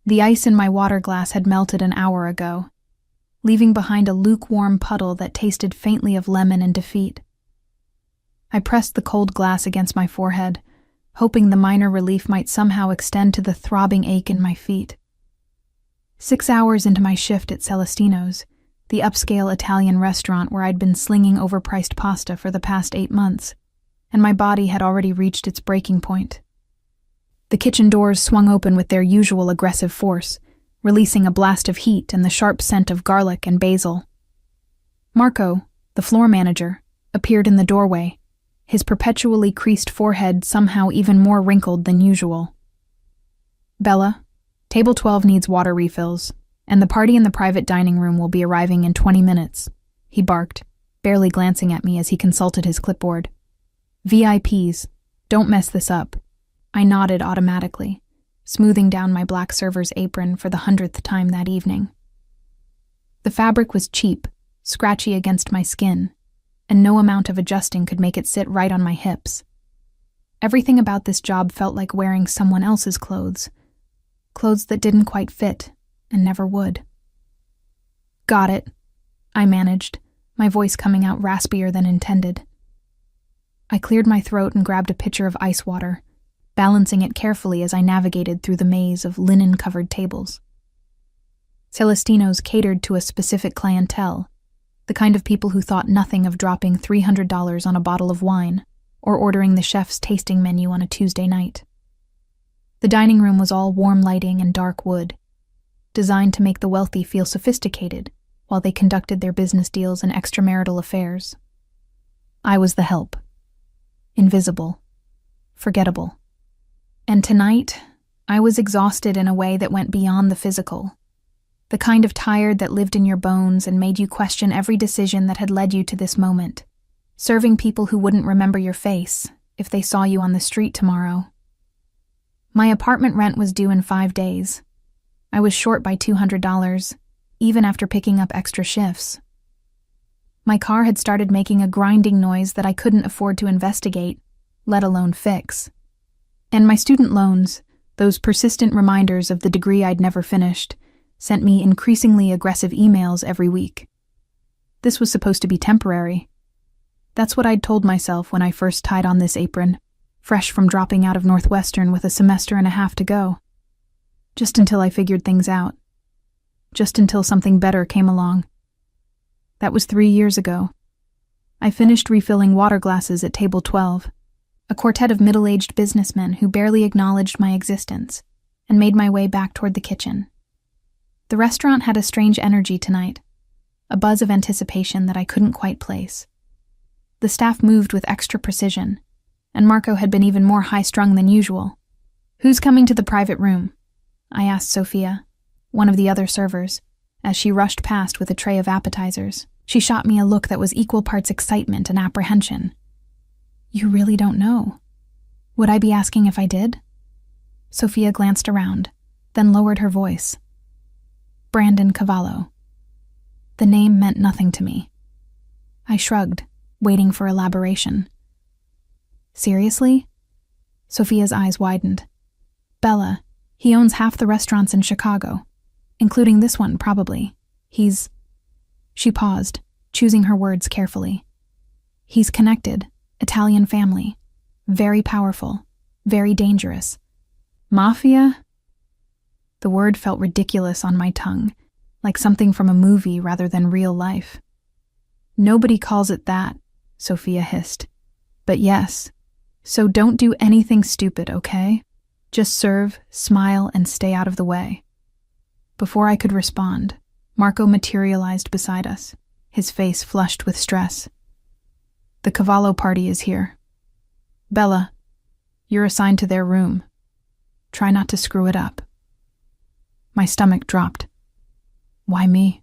The ice in my water glass had melted an hour ago, leaving behind a lukewarm puddle that tasted faintly of lemon and defeat. I pressed the cold glass against my forehead, hoping the minor relief might somehow extend to the throbbing ache in my feet. 6 hours into my shift at Celestino's, the upscale Italian restaurant where I'd been slinging overpriced pasta for the past 8 months, and my body had already reached its breaking point. The kitchen doors swung open with their usual aggressive force, releasing a blast of heat and the sharp scent of garlic and basil. Marco, the floor manager, appeared in the doorway, his perpetually creased forehead somehow even more wrinkled than usual. "Bella, table 12 needs water refills, and the party in the private dining room will be arriving in 20 minutes, he barked, barely glancing at me as he consulted his clipboard. "VIPs, don't mess this up." I nodded automatically, smoothing down my black server's apron for the 100th time that evening. The fabric was cheap, scratchy against my skin, and no amount of adjusting could make it sit right on my hips. Everything about this job felt like wearing someone else's clothes that didn't quite fit and never would. "Got it," I managed, my voice coming out raspier than intended. I cleared my throat and grabbed a pitcher of ice water, balancing it carefully as I navigated through the maze of linen-covered tables. Celestino's catered to a specific clientele, the kind of people who thought nothing of dropping $300 on a bottle of wine or ordering the chef's tasting menu on a Tuesday night. The dining room was all warm lighting and dark wood, designed to make the wealthy feel sophisticated while they conducted their business deals and extramarital affairs. I was the help. Invisible. Forgettable. And tonight, I was exhausted in a way that went beyond the physical. The kind of tired that lived in your bones and made you question every decision that had led you to this moment, serving people who wouldn't remember your face if they saw you on the street tomorrow. My apartment rent was due in 5 days. I was short by $200, even after picking up extra shifts. My car had started making a grinding noise that I couldn't afford to investigate, let alone fix. And my student loans, those persistent reminders of the degree I'd never finished, sent me increasingly aggressive emails every week. This was supposed to be temporary. That's what I'd told myself when I first tied on this apron, fresh from dropping out of Northwestern with a semester and a half to go. Just until I figured things out. Just until something better came along. That was 3 years ago. I finished refilling water glasses at table 12, a quartet of middle-aged businessmen who barely acknowledged my existence, and made my way back toward the kitchen. The restaurant had a strange energy tonight, a buzz of anticipation that I couldn't quite place. The staff moved with extra precision, and Marco had been even more high-strung than usual. "Who's coming to the private room?" I asked Sophia, one of the other servers, as she rushed past with a tray of appetizers. She shot me a look that was equal parts excitement and apprehension. "You really don't know? Would I be asking if I did?" Sophia glanced around, then lowered her voice. "Brandon Cavallo." The name meant nothing to me. I shrugged, waiting for elaboration. "Seriously?" Sophia's eyes widened. "Bella, he owns half the restaurants in Chicago, including this one, probably. He's..." She paused, choosing her words carefully. "He's connected, Italian family, very powerful, very dangerous. Mafia?" The word felt ridiculous on my tongue, like something from a movie rather than real life. "Nobody calls it that," Sophia hissed. "But yes, so don't do anything stupid, okay? Just serve, smile, and stay out of the way." Before I could respond, Marco materialized beside us, his face flushed with stress. "The Cavallo party is here. Bella, you're assigned to their room. Try not to screw it up." My stomach dropped. "Why me?"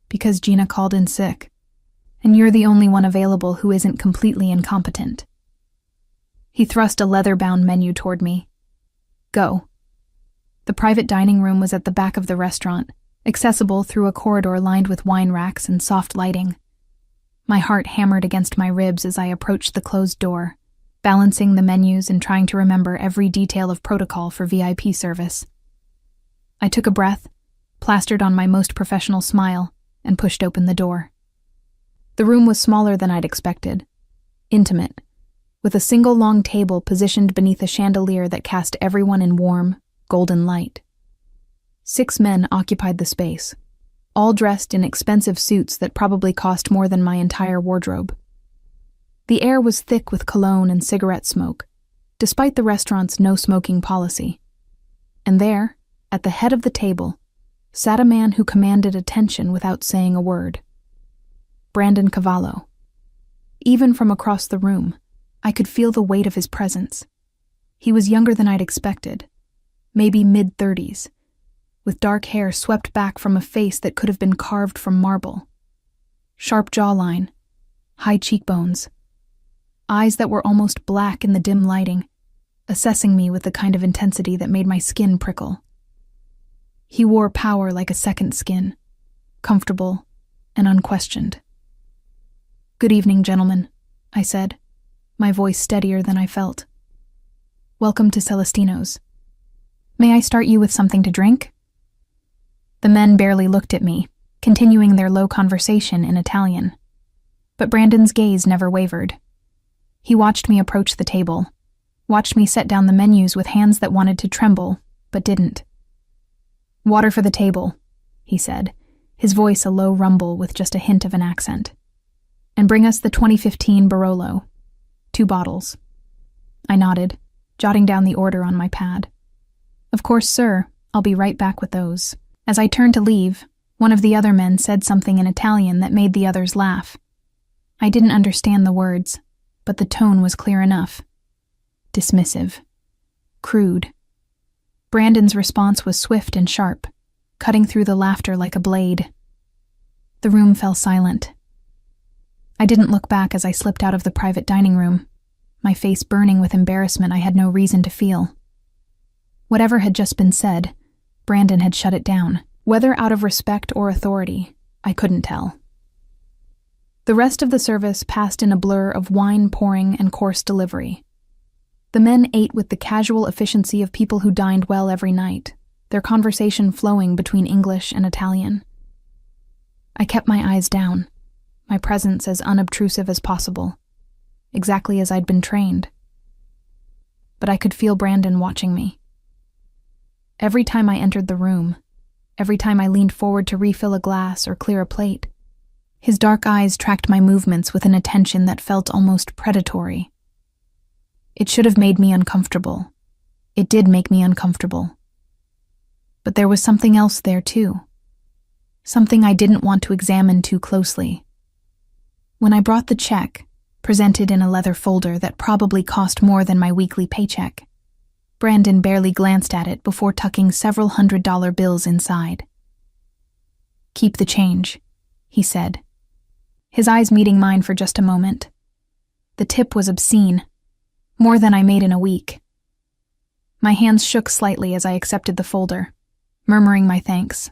"Because Gina called in sick, and you're the only one available who isn't completely incompetent." He thrust a leather-bound menu toward me. "Go." The private dining room was at the back of the restaurant, accessible through a corridor lined with wine racks and soft lighting. My heart hammered against my ribs as I approached the closed door, balancing the menus and trying to remember every detail of protocol for VIP service. I took a breath, plastered on my most professional smile, and pushed open the door. The room was smaller than I'd expected. Intimate, with a single long table positioned beneath a chandelier that cast everyone in warm, golden light. 6 men occupied the space, all dressed in expensive suits that probably cost more than my entire wardrobe. The air was thick with cologne and cigarette smoke, despite the restaurant's no-smoking policy. And there, at the head of the table, sat a man who commanded attention without saying a word. Brandon Cavallo. Even from across the room, I could feel the weight of his presence. He was younger than I'd expected, maybe mid-30s, with dark hair swept back from a face that could have been carved from marble. Sharp jawline, high cheekbones, eyes that were almost black in the dim lighting, assessing me with the kind of intensity that made my skin prickle. He wore power like a second skin, comfortable and unquestioned. "Good evening, gentlemen," I said, my voice steadier than I felt. "Welcome to Celestino's. May I start you with something to drink?" The men barely looked at me, continuing their low conversation in Italian. But Brandon's gaze never wavered. He watched me approach the table, watched me set down the menus with hands that wanted to tremble, but didn't. "Water for the table," he said, his voice a low rumble with just a hint of an accent. "And bring us the 2015 Barolo. 2 bottles. I nodded, jotting down the order on my pad. "Of course, sir. I'll be right back with those." As I turned to leave, one of the other men said something in Italian that made the others laugh. I didn't understand the words, but the tone was clear enough. Dismissive. Crude. Brandon's response was swift and sharp, cutting through the laughter like a blade. The room fell silent. I didn't look back as I slipped out of the private dining room, my face burning with embarrassment I had no reason to feel. Whatever had just been said, Brandon had shut it down. Whether out of respect or authority, I couldn't tell. The rest of the service passed in a blur of wine pouring and course delivery. The men ate with the casual efficiency of people who dined well every night, their conversation flowing between English and Italian. I kept my eyes down, my presence as unobtrusive as possible, exactly as I'd been trained. But I could feel Brandon watching me. Every time I entered the room, every time I leaned forward to refill a glass or clear a plate, his dark eyes tracked my movements with an attention that felt almost predatory. It should have made me uncomfortable. It did make me uncomfortable. But there was something else there too. Something I didn't want to examine too closely. When I brought the check, presented in a leather folder that probably cost more than my weekly paycheck, Brandon barely glanced at it before tucking several $100 bills inside. "Keep the change," he said, his eyes meeting mine for just a moment. The tip was obscene, more than I made in a week. My hands shook slightly as I accepted the folder, murmuring my thanks.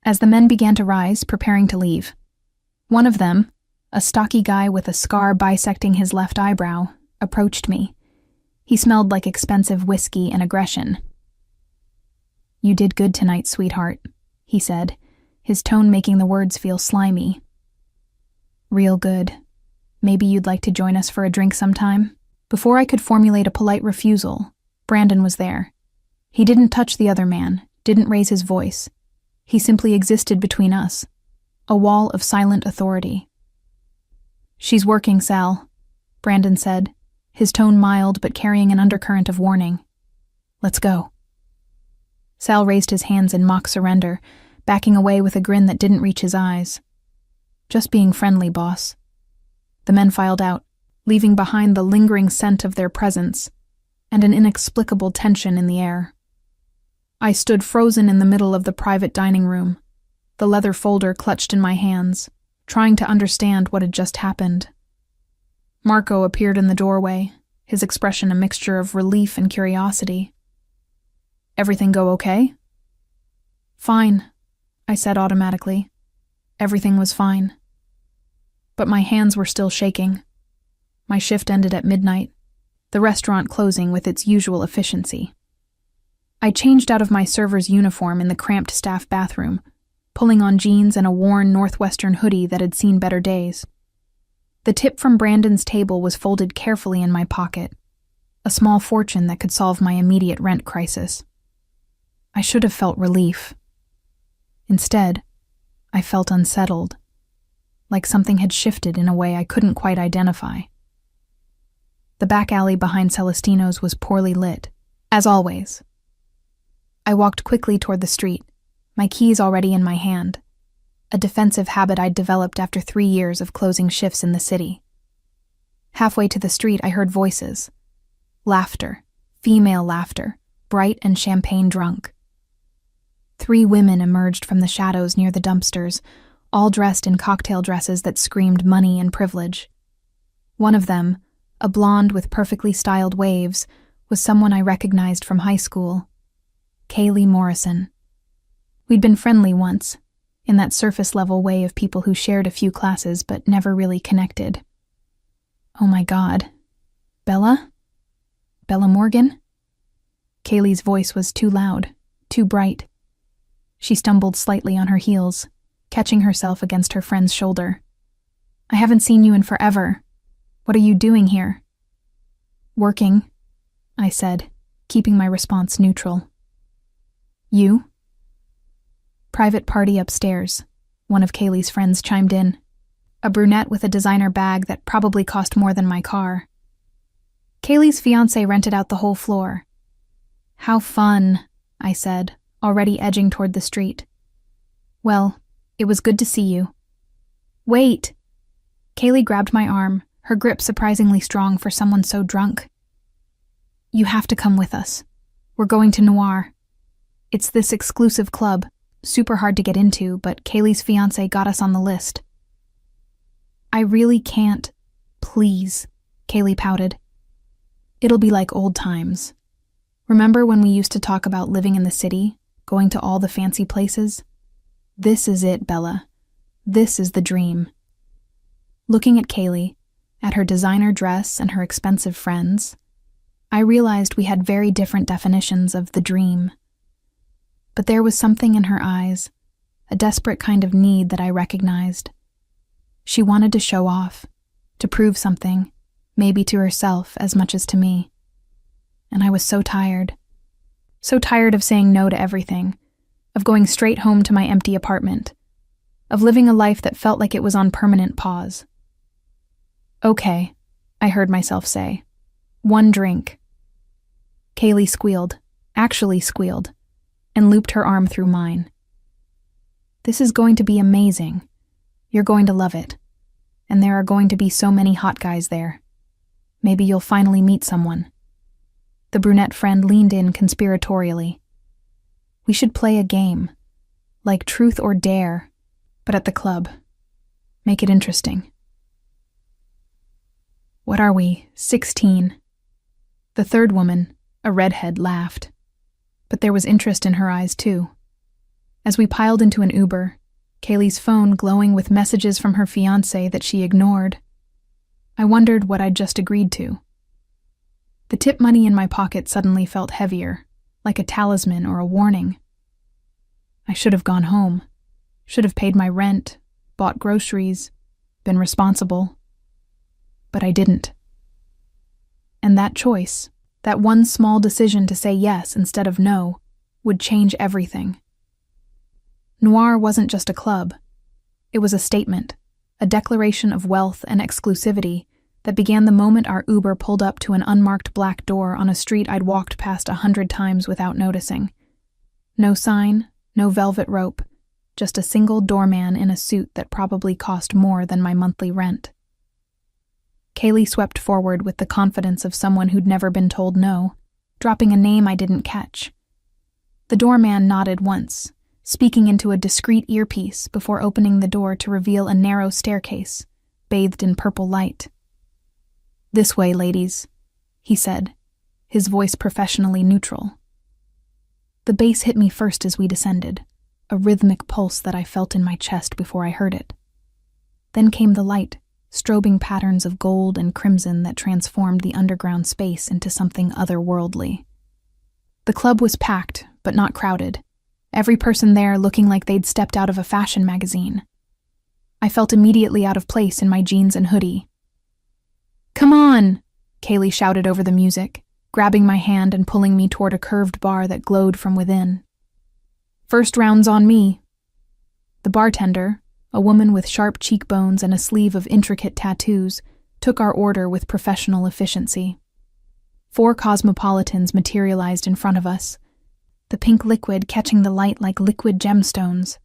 As the men began to rise, preparing to leave, one of them, a stocky guy with a scar bisecting his left eyebrow, approached me. He smelled like expensive whiskey and aggression. "You did good tonight, sweetheart," he said, his tone making the words feel slimy. "Real good. Maybe you'd like to join us for a drink sometime?" Before I could formulate a polite refusal, Brandon was there. He didn't touch the other man, didn't raise his voice. He simply existed between us, a wall of silent authority. "She's working, Sal," Brandon said, his tone mild but carrying an undercurrent of warning. "Let's go." Sal raised his hands in mock surrender, backing away with a grin that didn't reach his eyes. "Just being friendly, boss." The men filed out, leaving behind the lingering scent of their presence and an inexplicable tension in the air. I stood frozen in the middle of the private dining room, the leather folder clutched in my hands, trying to understand what had just happened. Marco appeared in the doorway, his expression a mixture of relief and curiosity. "Everything go okay?" "Fine," I said automatically. Everything was fine. But my hands were still shaking. My shift ended at midnight, the restaurant closing with its usual efficiency. I changed out of my server's uniform in the cramped staff bathroom, pulling on jeans and a worn Northwestern hoodie that had seen better days. The tip from Brandon's table was folded carefully in my pocket, a small fortune that could solve my immediate rent crisis. I should have felt relief. Instead, I felt unsettled, like something had shifted in a way I couldn't quite identify. The back alley behind Celestino's was poorly lit, as always. I walked quickly toward the street, my keys already in my hand, a defensive habit I'd developed after 3 years of closing shifts in the city. Halfway to the street, I heard voices. Laughter, female laughter, bright and champagne drunk. 3 women emerged from the shadows near the dumpsters, all dressed in cocktail dresses that screamed money and privilege. One of them, a blonde with perfectly styled waves, was someone I recognized from high school. Kaylee Morrison. We'd been friendly once, in that surface-level way of people who shared a few classes but never really connected. Oh my God. Bella? Bella Morgan? Kaylee's voice was too loud, too bright. She stumbled slightly on her heels, catching herself against her friend's shoulder. I haven't seen you in forever. What are you doing here? Working, I said, keeping my response neutral. You? Private party upstairs, one of Kaylee's friends chimed in. A brunette with a designer bag that probably cost more than my car. Kaylee's fiancé rented out the whole floor. How fun, I said, already edging toward the street. Well, it was good to see you. Wait! Kaylee grabbed my arm, her grip surprisingly strong for someone so drunk. You have to come with us. We're going to Noir. It's this exclusive club, super hard to get into, but Kaylee's fiancé got us on the list. I really can't. Please, Kaylee pouted. It'll be like old times. Remember when we used to talk about living in the city, going to all the fancy places? This is it, Bella. This is the dream. Looking at Kaylee, at her designer dress and her expensive friends, I realized we had very different definitions of the dream. But there was something in her eyes, a desperate kind of need that I recognized. She wanted to show off, to prove something, maybe to herself as much as to me. And I was so tired of saying no to everything, of going straight home to my empty apartment, of living a life that felt like it was on permanent pause. Okay, I heard myself say. 1 drink. Kaylee squealed, actually squealed, and looped her arm through mine. This is going to be amazing. You're going to love it. And there are going to be so many hot guys there. Maybe you'll finally meet someone. The brunette friend leaned in conspiratorially. We should play a game, like Truth or Dare, but at the club. Make it interesting. What are we, 16? The third woman, a redhead, laughed. But there was interest in her eyes, too. As we piled into an Uber, Kaylee's phone glowing with messages from her fiancé that she ignored, I wondered what I'd just agreed to. The tip money in my pocket suddenly felt heavier, like a talisman or a warning. I should have gone home, should have paid my rent, bought groceries, been responsible. But I didn't. And that choice, that one small decision to say yes instead of no, would change everything. Noir wasn't just a club. It was a statement, a declaration of wealth and exclusivity that began the moment our Uber pulled up to an unmarked black door on a street I'd walked past 100 times without noticing. No sign, no velvet rope, just a single doorman in a suit that probably cost more than my monthly rent. Kaylee swept forward with the confidence of someone who'd never been told no, dropping a name I didn't catch. The doorman nodded once, speaking into a discreet earpiece before opening the door to reveal a narrow staircase, bathed in purple light. "This way, ladies," he said, his voice professionally neutral. The bass hit me first as we descended, a rhythmic pulse that I felt in my chest before I heard it. Then came the light, strobing patterns of gold and crimson that transformed the underground space into something otherworldly. The club was packed, but not crowded. Every person there looking like they'd stepped out of a fashion magazine. I felt immediately out of place in my jeans and hoodie. "Come on!" Kaylee shouted over the music, grabbing my hand and pulling me toward a curved bar that glowed from within. "First round's on me." The bartender, a woman with sharp cheekbones and a sleeve of intricate tattoos, took our order with professional efficiency. 4 cosmopolitans materialized in front of us, the pink liquid catching the light like liquid gemstones.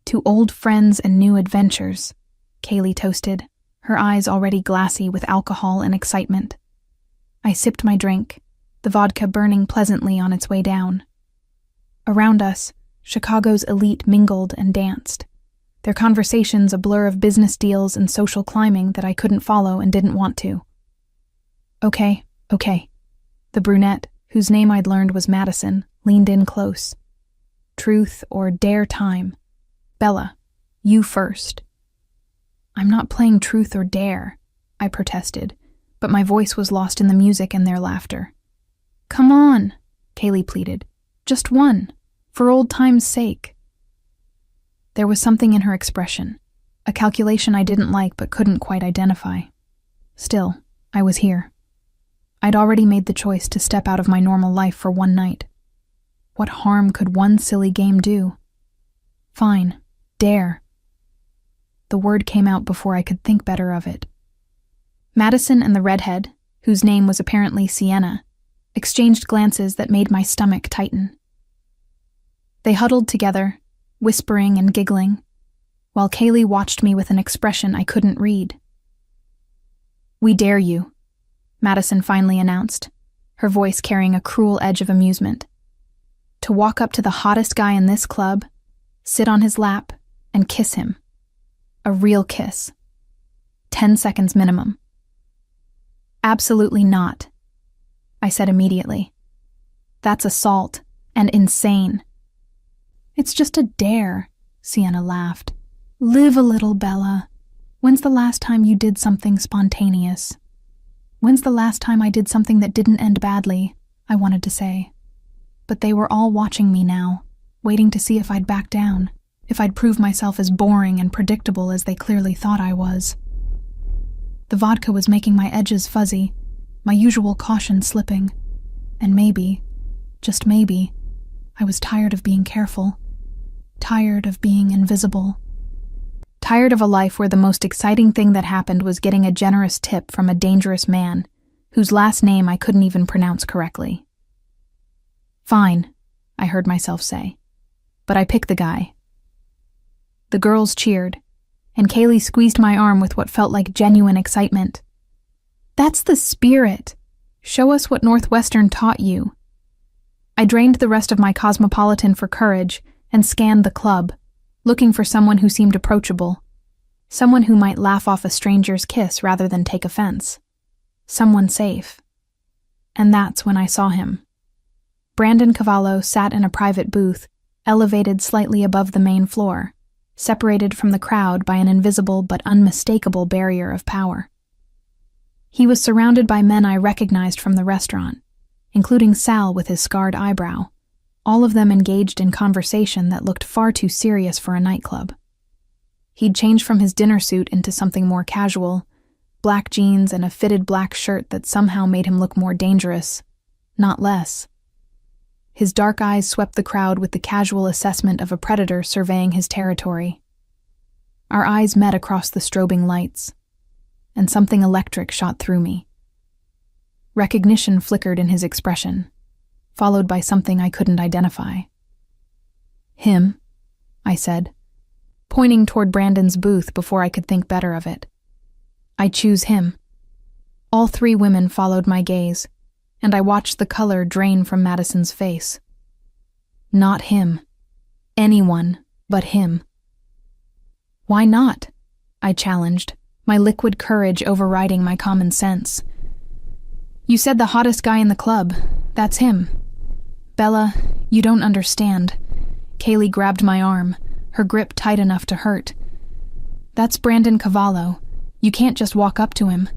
"To old friends and new adventures," Kaylee toasted, her eyes already glassy with alcohol and excitement. I sipped my drink, the vodka burning pleasantly on its way down. Around us, Chicago's elite mingled and danced, their conversations a blur of business deals and social climbing that I couldn't follow and didn't want to. Okay. The brunette, whose name I'd learned was Madison, leaned in close. "Truth or dare time. Bella, you first." "I'm not playing truth or dare," I protested, but my voice was lost in the music and their laughter. "Come on," Kaylee pleaded. "Just one, for old time's sake." There was something in her expression, a calculation I didn't like but couldn't quite identify. Still, I was here. I'd already made the choice to step out of my normal life for one night. What harm could one silly game do? Fine, dare. The word came out before I could think better of it. Madison and the redhead, whose name was apparently Sienna, exchanged glances that made my stomach tighten. They huddled together, whispering and giggling, while Kaylee watched me with an expression I couldn't read. "We dare you," Madison finally announced, her voice carrying a cruel edge of amusement. "To walk up to the hottest guy in this club, sit on his lap, and kiss him. A real kiss. 10 seconds minimum." "Absolutely not," I said immediately. "That's assault, and insane." "It's just a dare," Sienna laughed. "Live a little, Bella. When's the last time you did something spontaneous?" "When's the last time I did something that didn't end badly?" I wanted to say. But they were all watching me now, waiting to see if I'd back down, if I'd prove myself as boring and predictable as they clearly thought I was. The vodka was making my edges fuzzy, my usual caution slipping, and maybe, just maybe, I was tired of being careful, tired of being invisible. Tired of a life where the most exciting thing that happened was getting a generous tip from a dangerous man, whose last name I couldn't even pronounce correctly. "Fine," I heard myself say, "but I pick the guy." The girls cheered, and Kaylee squeezed my arm with what felt like genuine excitement. "That's the spirit. Show us what Northwestern taught you." I drained the rest of my cosmopolitan for courage and scanned the club, looking for someone who seemed approachable, someone who might laugh off a stranger's kiss rather than take offense, someone safe. And that's when I saw him. Brandon Cavallo sat in a private booth, elevated slightly above the main floor, separated from the crowd by an invisible but unmistakable barrier of power. He was surrounded by men I recognized from the restaurant, including Sal with his scarred eyebrow, all of them engaged in conversation that looked far too serious for a nightclub. He'd changed from his dinner suit into something more casual, black jeans and a fitted black shirt that somehow made him look more dangerous, not less. His dark eyes swept the crowd with the casual assessment of a predator surveying his territory. Our eyes met across the strobing lights, and something electric shot through me. Recognition flickered in his expression, followed by something I couldn't identify. "Him," I said, pointing toward Brandon's booth before I could think better of it. "I choose him." All 3 women followed my gaze, and I watched the color drain from Madison's face. Not him. Anyone but him. "Why not?" I challenged, my liquid courage overriding my common sense. "You said the hottest guy in the club. That's him." "Bella, you don't understand." Kaylee grabbed my arm, her grip tight enough to hurt. "That's Brandon Cavallo. You can't just walk up to him.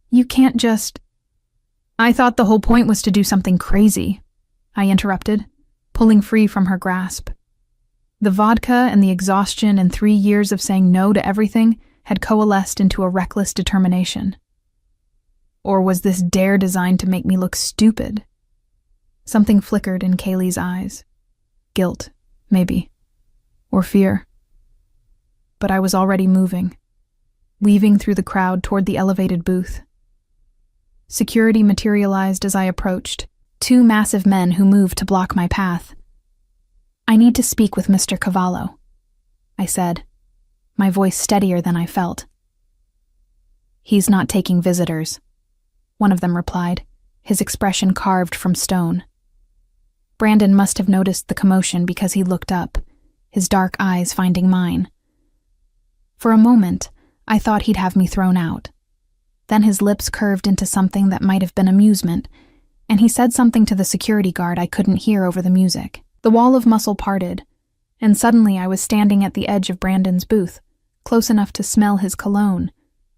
You can't just—" "I thought the whole point was to do something crazy," I interrupted, pulling free from her grasp. The vodka and the exhaustion and 3 years of saying no to everything had coalesced into a reckless determination. Or was this dare designed to make me look stupid? Something flickered in Kaylee's eyes. Guilt, maybe. Or fear. But I was already moving, weaving through the crowd toward the elevated booth. Security materialized as I approached, 2 massive men who moved to block my path. "I need to speak with Mr. Cavallo," I said, my voice steadier than I felt. "He's not taking visitors," one of them replied, his expression carved from stone. Brandon must have noticed the commotion because he looked up, his dark eyes finding mine. For a moment, I thought he'd have me thrown out. Then his lips curved into something that might have been amusement, and he said something to the security guard I couldn't hear over the music. The wall of muscle parted, and suddenly I was standing at the edge of Brandon's booth, close enough to smell his cologne,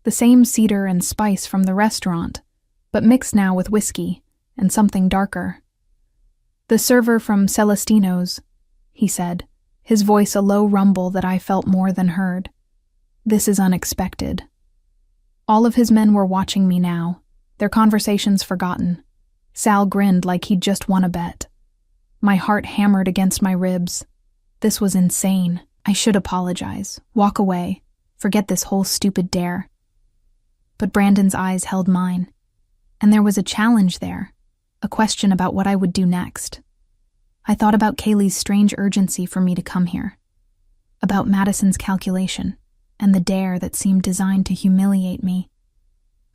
the same cedar and spice from the restaurant, but mixed now with whiskey and something darker. "The server from Celestino's," he said, his voice a low rumble that I felt more than heard. "This is unexpected." All of his men were watching me now, their conversations forgotten. Sal grinned like he'd just won a bet. My heart hammered against my ribs. This was insane. I should apologize, walk away, forget this whole stupid dare. But Brandon's eyes held mine, and there was a challenge there, a question about what I would do next. I thought about Kaylee's strange urgency for me to come here, about Madison's calculation and the dare that seemed designed to humiliate me,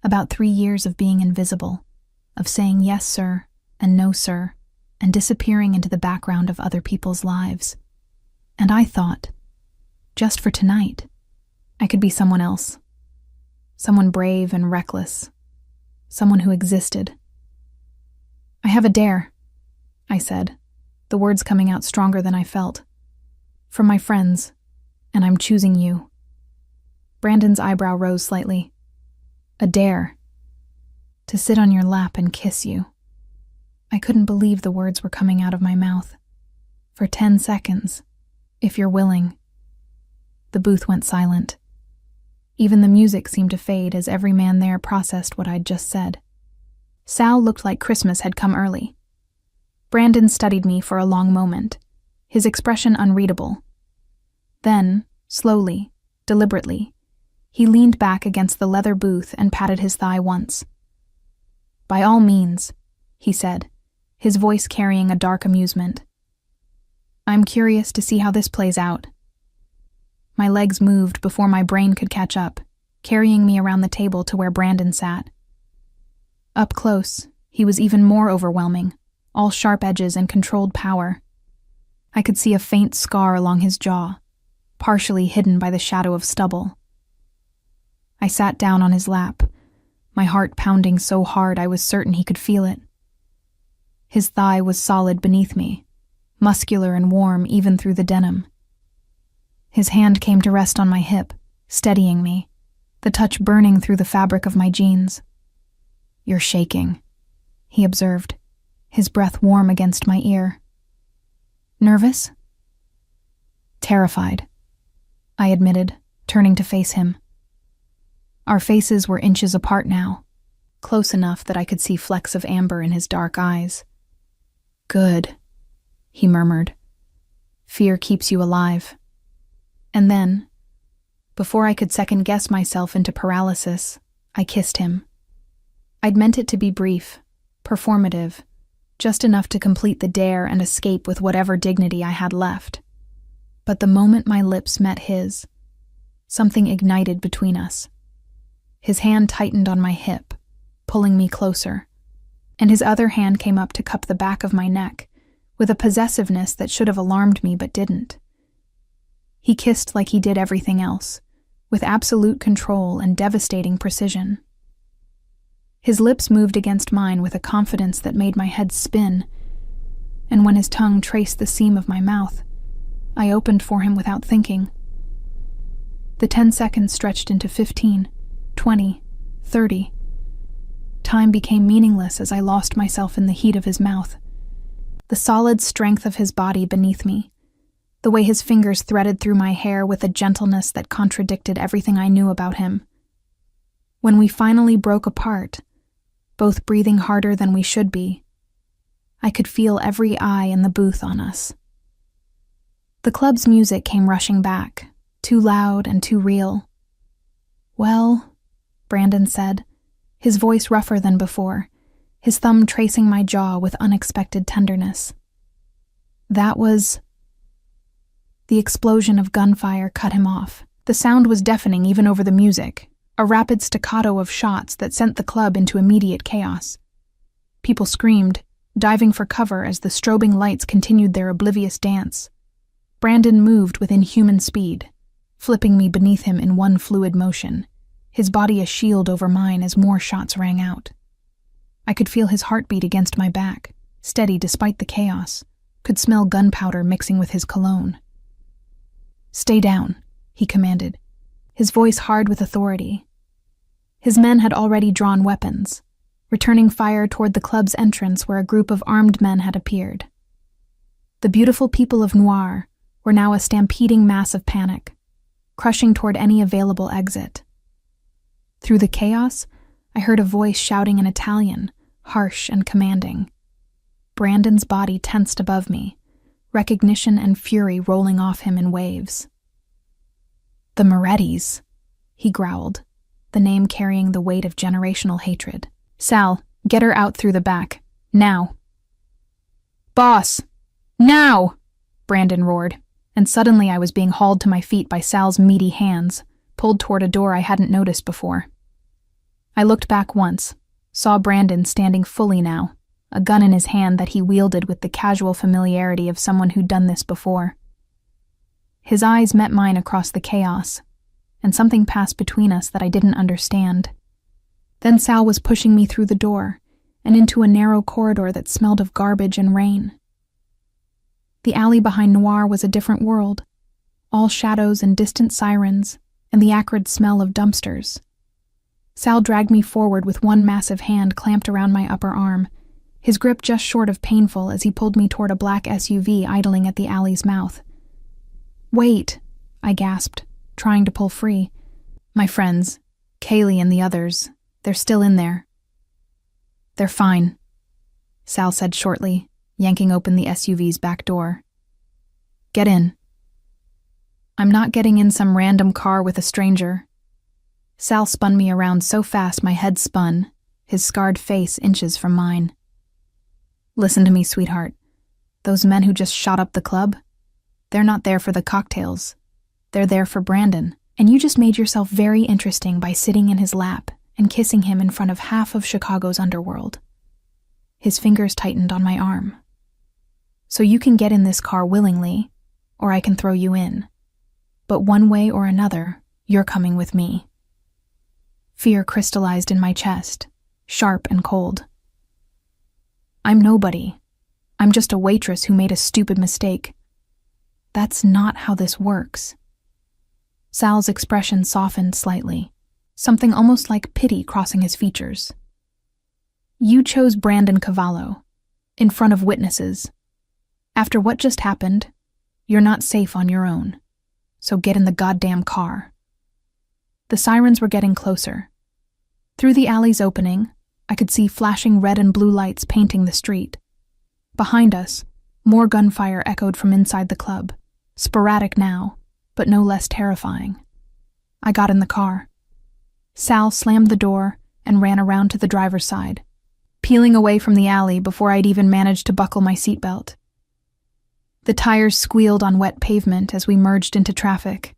about 3 years of being invisible, of saying yes, sir, and no, sir, and disappearing into the background of other people's lives. And I thought, just for tonight, I could be someone else, someone brave and reckless, someone who existed. "I have a dare," I said, the words coming out stronger than I felt. "From my friends, and I'm choosing you." Brandon's eyebrow rose slightly. "A dare. To sit on your lap and kiss you." I couldn't believe the words were coming out of my mouth. "For 10 seconds, if you're willing." The booth went silent. Even the music seemed to fade as every man there processed what I'd just said. Sal looked like Christmas had come early. Brandon studied me for a long moment, his expression unreadable. Then, slowly, deliberately, he leaned back against the leather booth and patted his thigh once. "By all means," he said, his voice carrying a dark amusement. "I'm curious to see how this plays out." My legs moved before my brain could catch up, carrying me around the table to where Brandon sat. Up close, he was even more overwhelming, all sharp edges and controlled power. I could see a faint scar along his jaw, partially hidden by the shadow of stubble. I sat down on his lap, my heart pounding so hard I was certain he could feel it. His thigh was solid beneath me, muscular and warm even through the denim. His hand came to rest on my hip, steadying me, the touch burning through the fabric of my jeans. "You're shaking," he observed, his breath warm against my ear. "Nervous?" "Terrified," I admitted, turning to face him. Our faces were inches apart now, close enough that I could see flecks of amber in his dark eyes. "Good," he murmured. "Fear keeps you alive." And then, before I could second-guess myself into paralysis, I kissed him. I'd meant it to be brief, performative, just enough to complete the dare and escape with whatever dignity I had left. But the moment my lips met his, something ignited between us. His hand tightened on my hip, pulling me closer, and his other hand came up to cup the back of my neck, with a possessiveness that should have alarmed me but didn't. He kissed like he did everything else, with absolute control and devastating precision. His lips moved against mine with a confidence that made my head spin, and when his tongue traced the seam of my mouth, I opened for him without thinking. The 10 seconds stretched into 15, 20, 30. Time became meaningless as I lost myself in the heat of his mouth. the solid strength of his body beneath me, the way his fingers threaded through my hair with a gentleness that contradicted everything I knew about him. When we finally broke apart, both breathing harder than we should be, I could feel every eye in the booth on us. The club's music came rushing back, too loud and too real. "Well," Brandon said, his voice rougher than before, his thumb tracing my jaw with unexpected tenderness. "That was—" The explosion of gunfire cut him off. The sound was deafening even over the music, a rapid staccato of shots that sent the club into immediate chaos. People screamed, diving for cover as the strobing lights continued their oblivious dance. Brandon moved with inhuman speed, flipping me beneath him in one fluid motion, his body a shield over mine as more shots rang out. I could feel his heartbeat against my back, steady despite the chaos, could smell gunpowder mixing with his cologne. "Stay down," he commanded, his voice hard with authority. His men had already drawn weapons, returning fire toward the club's entrance where a group of armed men had appeared. The beautiful people of Noir were now a stampeding mass of panic, crushing toward any available exit. Through the chaos, I heard a voice shouting in Italian, harsh and commanding. Brandon's body tensed above me, recognition and fury rolling off him in waves. "The Morettis," he growled, the name carrying the weight of generational hatred. "Sal, get her out through the back. Now." "Boss! Now!" Brandon roared, and suddenly I was being hauled to my feet by Sal's meaty hands, pulled toward a door I hadn't noticed before. I looked back once, saw Brandon standing fully now, a gun in his hand that he wielded with the casual familiarity of someone who'd done this before. His eyes met mine across the chaos, and something passed between us that I didn't understand. Then Sal was pushing me through the door and into a narrow corridor that smelled of garbage and rain. The alley behind Noir was a different world, all shadows and distant sirens and the acrid smell of dumpsters. Sal dragged me forward with one massive hand clamped around my upper arm, his grip just short of painful as he pulled me toward a black SUV idling at the alley's mouth. "Wait," I gasped, trying to pull free. "My friends, Kaylee and the others, they're still in there." "They're fine," Sal said shortly, yanking open the SUV's back door. "Get in." "I'm not getting in some random car with a stranger." Sal spun me around so fast my head spun, his scarred face inches from mine. "Listen to me, sweetheart. Those men who just shot up the club, they're not there for the cocktails. They're there for Brandon, and you just made yourself very interesting by sitting in his lap and kissing him in front of half of Chicago's underworld." His fingers tightened on my arm. "So you can get in this car willingly, or I can throw you in. But one way or another, you're coming with me." Fear crystallized in my chest, sharp and cold. "I'm nobody. I'm just a waitress who made a stupid mistake. That's not how this works." Sal's expression softened slightly, something almost like pity crossing his features. "You chose Brandon Cavallo, in front of witnesses. After what just happened, you're not safe on your own. So get in the goddamn car." The sirens were getting closer. Through the alley's opening, I could see flashing red and blue lights painting the street. Behind us, more gunfire echoed from inside the club, sporadic now, but no less terrifying. I got in the car. Sal slammed the door and ran around to the driver's side, peeling away from the alley before I'd even managed to buckle my seatbelt. The tires squealed on wet pavement as we merged into traffic,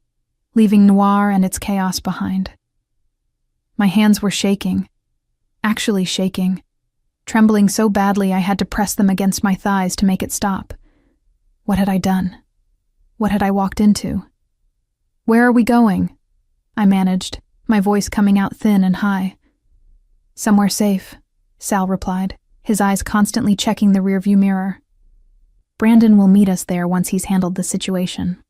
leaving Noir and its chaos behind. My hands were shaking, actually shaking, trembling so badly I had to press them against my thighs to make it stop. What had I done? What had I walked into? "Where are we going?" I managed, my voice coming out thin and high. "Somewhere safe," Sal replied, his eyes constantly checking the rearview mirror. "Brandon will meet us there once he's handled the situation."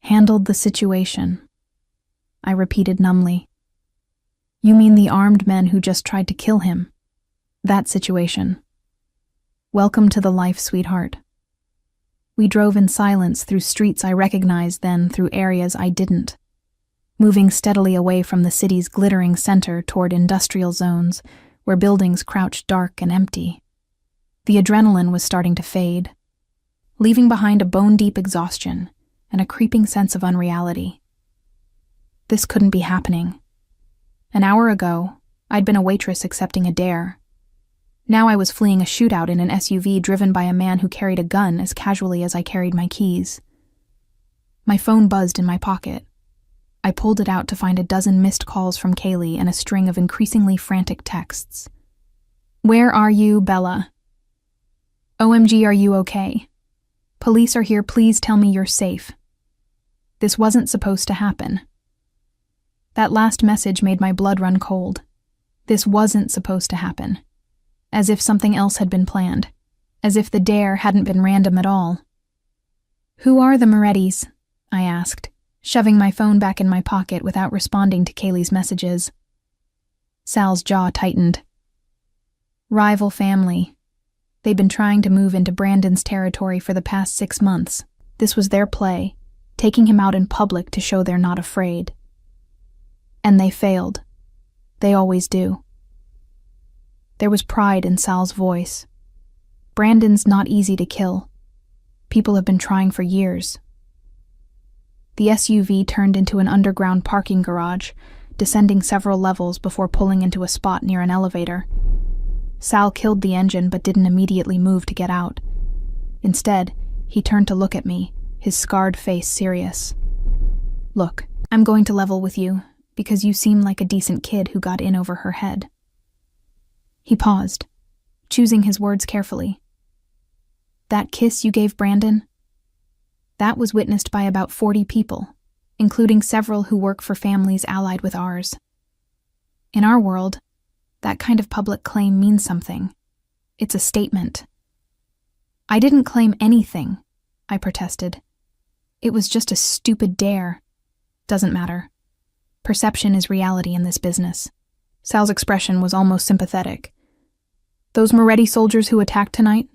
"Handled the situation," I repeated numbly. "You mean the armed men who just tried to kill him? That situation?" Welcome to the life, sweetheart. We drove in silence through streets I recognized, then through areas I didn't, moving steadily away from the city's glittering center toward industrial zones where buildings crouched dark and empty. The adrenaline was starting to fade, leaving behind a bone-deep exhaustion and a creeping sense of unreality. This couldn't be happening. An hour ago, I'd been a waitress accepting a dare. Now I was fleeing a shootout in an SUV driven by a man who carried a gun as casually as I carried my keys. My phone buzzed in my pocket. I pulled it out to find a dozen missed calls from Kaylee and a string of increasingly frantic texts. "Where are you, Bella? OMG, are you okay? Police are here, please tell me you're safe. This wasn't supposed to happen." That last message made my blood run cold. This wasn't supposed to happen. As if something else had been planned. As if the dare hadn't been random at all. "Who are the Morettis?" I asked, shoving my phone back in my pocket without responding to Kaylee's messages. Sal's jaw tightened. "Rival family. They'd been trying to move into Brandon's territory for the past 6 months. This was their play, taking him out in public to show they're not afraid. And they failed. They always do." There was pride in Sal's voice. "Brandon's not easy to kill. People have been trying for years." The SUV turned into an underground parking garage, descending several levels before pulling into a spot near an elevator. Sal killed the engine but didn't immediately move to get out. Instead, he turned to look at me, his scarred face serious. "Look, I'm going to level with you, because you seem like a decent kid who got in over her head." He paused, choosing his words carefully. "That kiss you gave Brandon? That was witnessed by about 40 people, including several who work for families allied with ours. In our world, that kind of public claim means something. It's a statement." "I didn't claim anything," I protested. "It was just a stupid dare. Doesn't matter. Perception is reality in this business." Sal's expression was almost sympathetic. "Those Moretti soldiers who attacked tonight?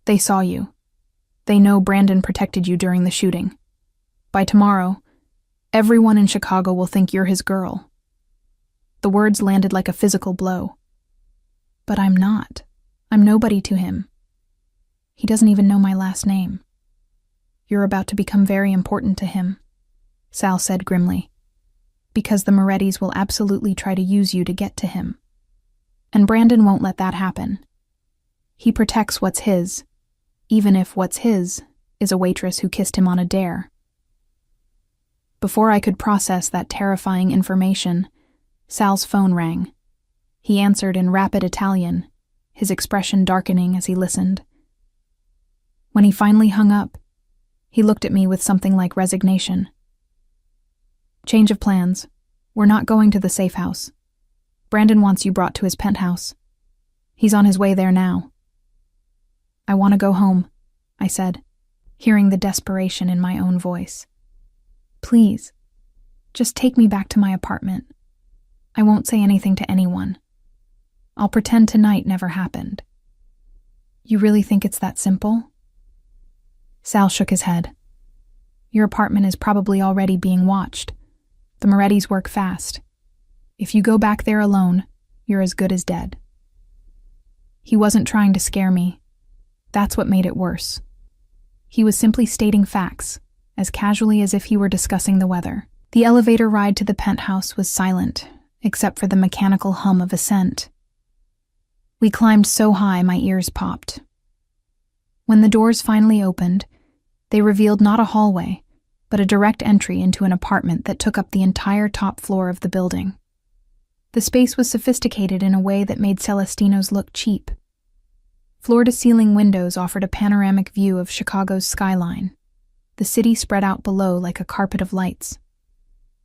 They saw you. They know Brandon protected you during the shooting. By tomorrow, everyone in Chicago will think you're his girl." The words landed like a physical blow. "But I'm not. I'm nobody to him. He doesn't even know my last name." "You're about to become very important to him," Sal said grimly. "Because the Morettis will absolutely try to use you to get to him. And Brandon won't let that happen. He protects what's his, even if what's his is a waitress who kissed him on a dare." Before I could process that terrifying information, Sal's phone rang. He answered in rapid Italian, his expression darkening as he listened. When he finally hung up, he looked at me with something like resignation. "Change of plans. We're not going to the safe house. Brandon wants you brought to his penthouse. He's on his way there now." "I want to go home," I said, hearing the desperation in my own voice. "Please, just take me back to my apartment. I won't say anything to anyone. I'll pretend tonight never happened." "You really think it's that simple?" Sal shook his head. "Your apartment is probably already being watched. The Morettis work fast. If you go back there alone, you're as good as dead." He wasn't trying to scare me. That's what made it worse. He was simply stating facts, as casually as if he were discussing the weather. The elevator ride to the penthouse was silent, except for the mechanical hum of ascent. We climbed so high my ears popped. When the doors finally opened, they revealed not a hallway, but a direct entry into an apartment that took up the entire top floor of the building. The space was sophisticated in a way that made Celestino's look cheap. Floor-to-ceiling windows offered a panoramic view of Chicago's skyline. The city spread out below like a carpet of lights.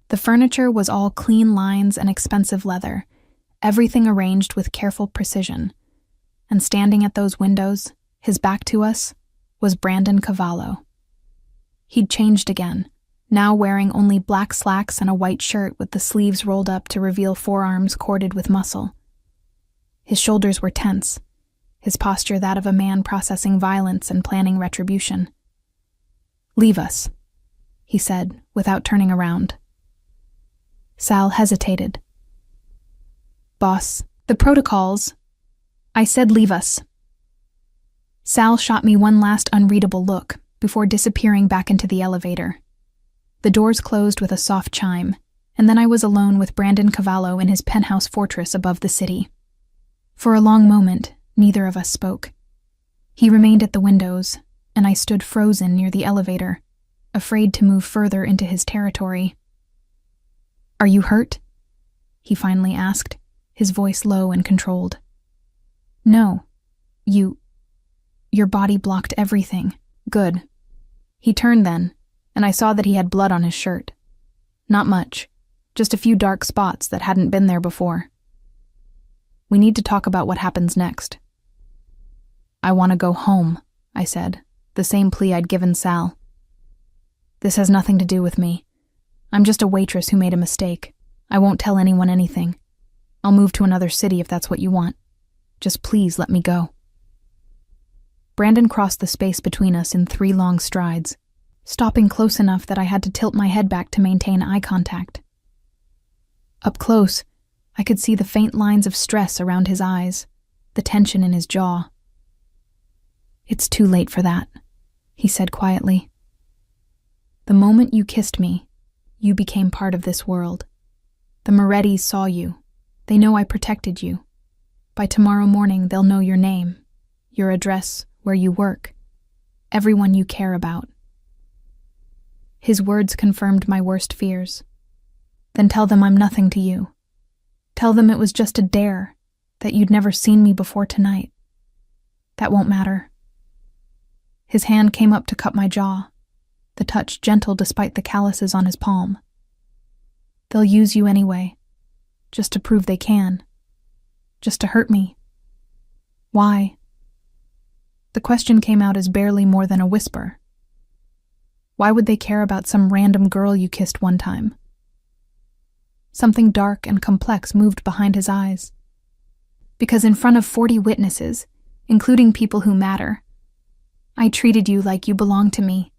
The furniture was all clean lines and expensive leather, everything arranged with careful precision. And standing at those windows, his back to us, was Brandon Cavallo. He'd changed again, now wearing only black slacks and a white shirt with the sleeves rolled up to reveal forearms corded with muscle. His shoulders were tense, his posture that of a man processing violence and planning retribution. "Leave us," he said, without turning around. Sal hesitated. "Boss, the protocols—" "I said leave us." Sal shot me one last unreadable look before disappearing back into the elevator. The doors closed with a soft chime, and then I was alone with Brandon Cavallo in his penthouse fortress above the city. For a long moment, neither of us spoke. He remained at the windows, and I stood frozen near the elevator, afraid to move further into his territory. "Are you hurt?" he finally asked, his voice low and controlled. "No. Your body blocked everything. Good." He turned then, and I saw that he had blood on his shirt. Not much, just a few dark spots that hadn't been there before. "We need to talk about what happens next." "I want to go home," I said, the same plea I'd given Sal. "This has nothing to do with me. I'm just a waitress who made a mistake. I won't tell anyone anything. I'll move to another city if that's what you want. Just please let me go." Brandon crossed the space between us in 3 long strides, stopping close enough that I had to tilt my head back to maintain eye contact. Up close, I could see the faint lines of stress around his eyes, the tension in his jaw. "It's too late for that," he said quietly. "The moment you kissed me, you became part of this world. The Morettis saw you. They know I protected you. By tomorrow morning, they'll know your name, your address, where you work, everyone you care about." His words confirmed my worst fears. "Then tell them I'm nothing to you. Tell them it was just a dare, that you'd never seen me before tonight. That won't matter." His hand came up to cut my jaw, the touch gentle despite the calluses on his palm. "They'll use you anyway, just to prove they can. Just to hurt me. Why?" The question came out as barely more than a whisper. Why would they care about some random girl you kissed one time? Something dark and complex moved behind his eyes. "Because in front of 40 witnesses, including people who matter, I treated you like you belonged to me.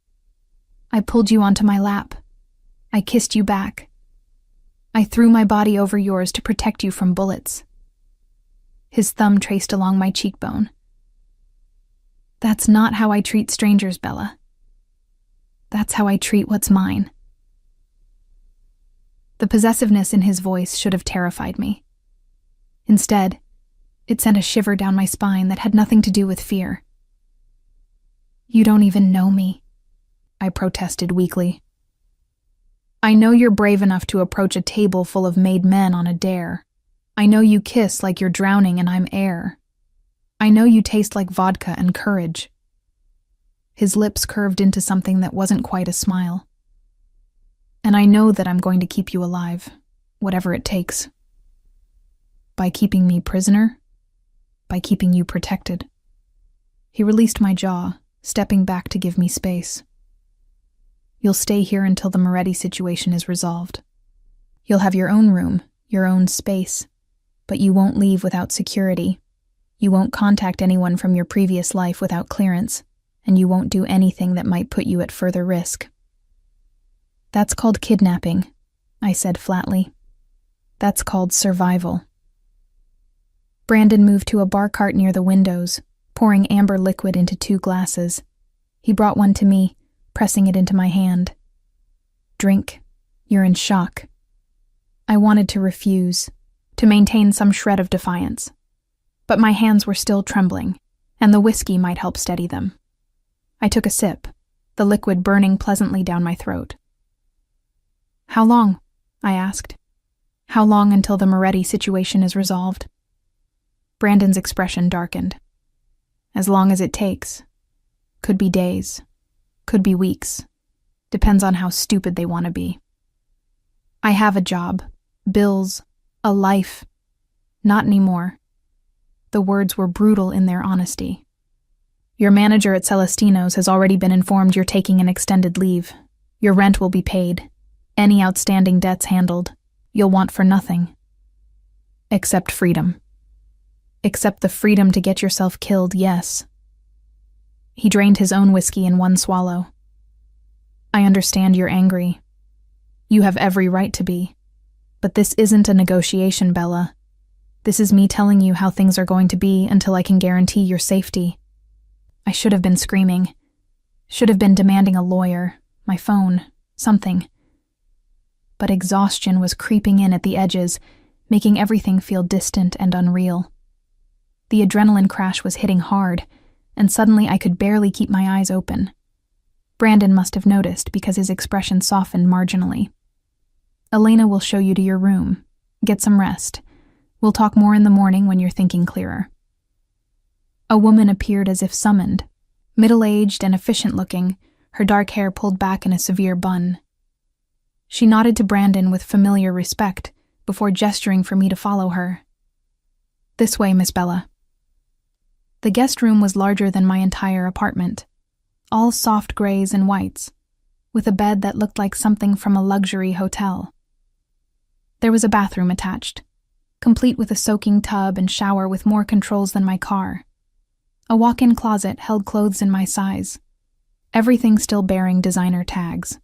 I pulled you onto my lap. I kissed you back. I threw my body over yours to protect you from bullets." His thumb traced along my cheekbone. "That's not how I treat strangers, Bella. That's how I treat what's mine." The possessiveness in his voice should have terrified me. Instead, it sent a shiver down my spine that had nothing to do with fear. "You don't even know me," I protested weakly. "I know you're brave enough to approach a table full of made men on a dare. I know you kiss like you're drowning and I'm air. I know you taste like vodka and courage." His lips curved into something that wasn't quite a smile. "And I know that I'm going to keep you alive, whatever it takes. By keeping me prisoner, by keeping you protected." He released my jaw, stepping back to give me space. "You'll stay here until the Moretti situation is resolved. You'll have your own room, your own space, but you won't leave without security. You won't contact anyone from your previous life without clearance, and you won't do anything that might put you at further risk." "That's called kidnapping," I said flatly. "That's called survival." Brandon moved to a bar cart near the windows, pouring amber liquid into 2 glasses. He brought one to me, pressing it into my hand. "Drink. You're in shock." I wanted to refuse, to maintain some shred of defiance. But my hands were still trembling, and the whiskey might help steady them. I took a sip, the liquid burning pleasantly down my throat. "How long?" I asked. "How long until the Moretti situation is resolved?" Brandon's expression darkened. "As long as it takes. Could be days. Could be weeks. Depends on how stupid they want to be. I have a job, bills, a life. Not anymore." The words were brutal in their honesty. "Your manager at Celestino's has already been informed you're taking an extended leave. Your rent will be paid. Any outstanding debts handled. You'll want for nothing. Except freedom." Except the freedom to get yourself killed, yes. He drained his own whiskey in one swallow. I understand you're angry. You have every right to be. But this isn't a negotiation, Bella. This is me telling you how things are going to be until I can guarantee your safety. I should have been screaming. Should have been demanding a lawyer, my phone, something. But exhaustion was creeping in at the edges, making everything feel distant and unreal. The adrenaline crash was hitting hard, and suddenly I could barely keep my eyes open. Brandon must have noticed because his expression softened marginally. Elena will show you to your room. Get some rest. We'll talk more in the morning when you're thinking clearer. A woman appeared as if summoned, middle-aged and efficient-looking, her dark hair pulled back in a severe bun. She nodded to Brandon with familiar respect before gesturing for me to follow her. This way, Miss Bella. The guest room was larger than my entire apartment, all soft grays and whites, with a bed that looked like something from a luxury hotel. There was a bathroom attached, complete with a soaking tub and shower with more controls than my car. A walk-in closet held clothes in my size, everything still bearing designer tags.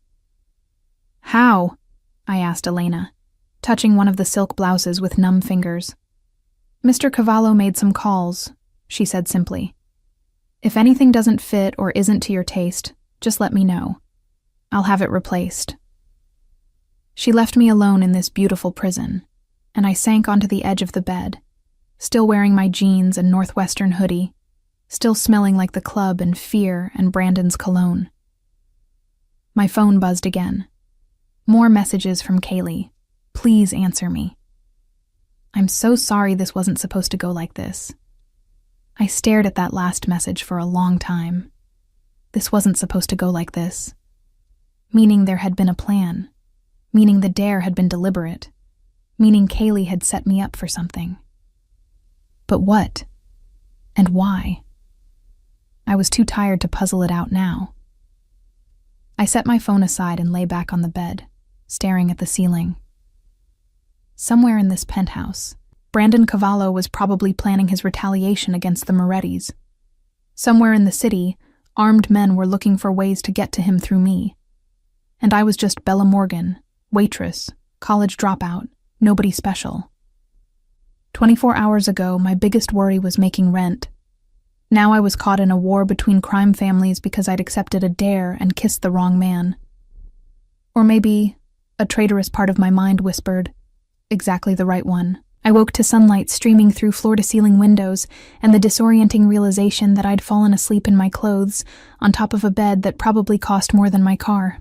How? I asked Elena, touching one of the silk blouses with numb fingers. Mr. Cavallo made some calls, she said simply. If anything doesn't fit or isn't to your taste, just let me know. I'll have it replaced. She left me alone in this beautiful prison, and I sank onto the edge of the bed, still wearing my jeans and Northwestern hoodie, still smelling like the club and fear and Brandon's cologne. My phone buzzed again. More messages from Kaylee. Please answer me. I'm so sorry this wasn't supposed to go like this. I stared at that last message for a long time. This wasn't supposed to go like this. Meaning there had been a plan. Meaning the dare had been deliberate. Meaning Kaylee had set me up for something. But what? And why? I was too tired to puzzle it out now. I set my phone aside and lay back on the bed, staring at the ceiling. Somewhere in this penthouse, Brandon Cavallo was probably planning his retaliation against the Morettis. Somewhere in the city, armed men were looking for ways to get to him through me. And I was just Bella Morgan, waitress, college dropout, nobody special. 24 hours ago, my biggest worry was making rent. Now I was caught in a war between crime families because I'd accepted a dare and kissed the wrong man. Or maybe a traitorous part of my mind whispered, exactly the right one. I woke to sunlight streaming through floor-to-ceiling windows and the disorienting realization that I'd fallen asleep in my clothes on top of a bed that probably cost more than my car.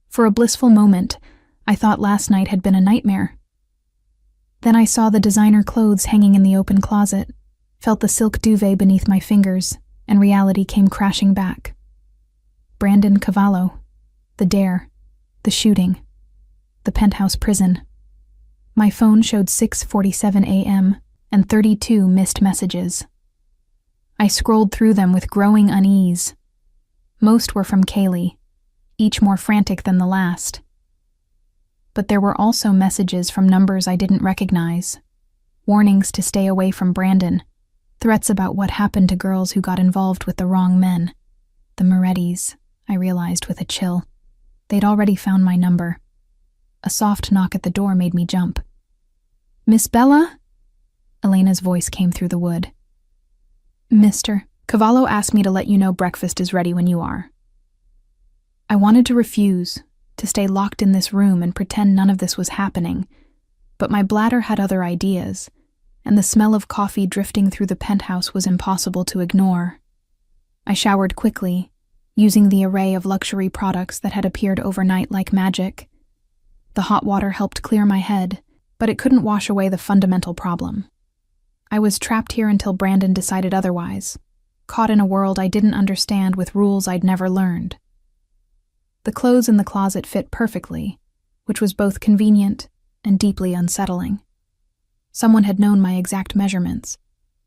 For a blissful moment, I thought last night had been a nightmare. Then I saw the designer clothes hanging in the open closet, felt the silk duvet beneath my fingers, and reality came crashing back. Brandon Cavallo, the dare, the shooting, the penthouse prison. My phone showed 6:47 a.m. and 32 missed messages. I scrolled through them with growing unease. Most were from Kaylee, each more frantic than the last. But there were also messages from numbers I didn't recognize, warnings to stay away from Brandon, threats about what happened to girls who got involved with the wrong men. The Morettis, I realized with a chill. They'd already found my number. A soft knock at the door made me jump. Miss Bella? Elena's voice came through the wood. Mr. Cavallo asked me to let you know breakfast is ready when you are. I wanted to refuse, to stay locked in this room and pretend none of this was happening, but my bladder had other ideas, and the smell of coffee drifting through the penthouse was impossible to ignore. I showered quickly, using the array of luxury products that had appeared overnight like magic. The hot water helped clear my head, but it couldn't wash away the fundamental problem. I was trapped here until Brandon decided otherwise, caught in a world I didn't understand with rules I'd never learned. The clothes in the closet fit perfectly, which was both convenient and deeply unsettling. Someone had known my exact measurements,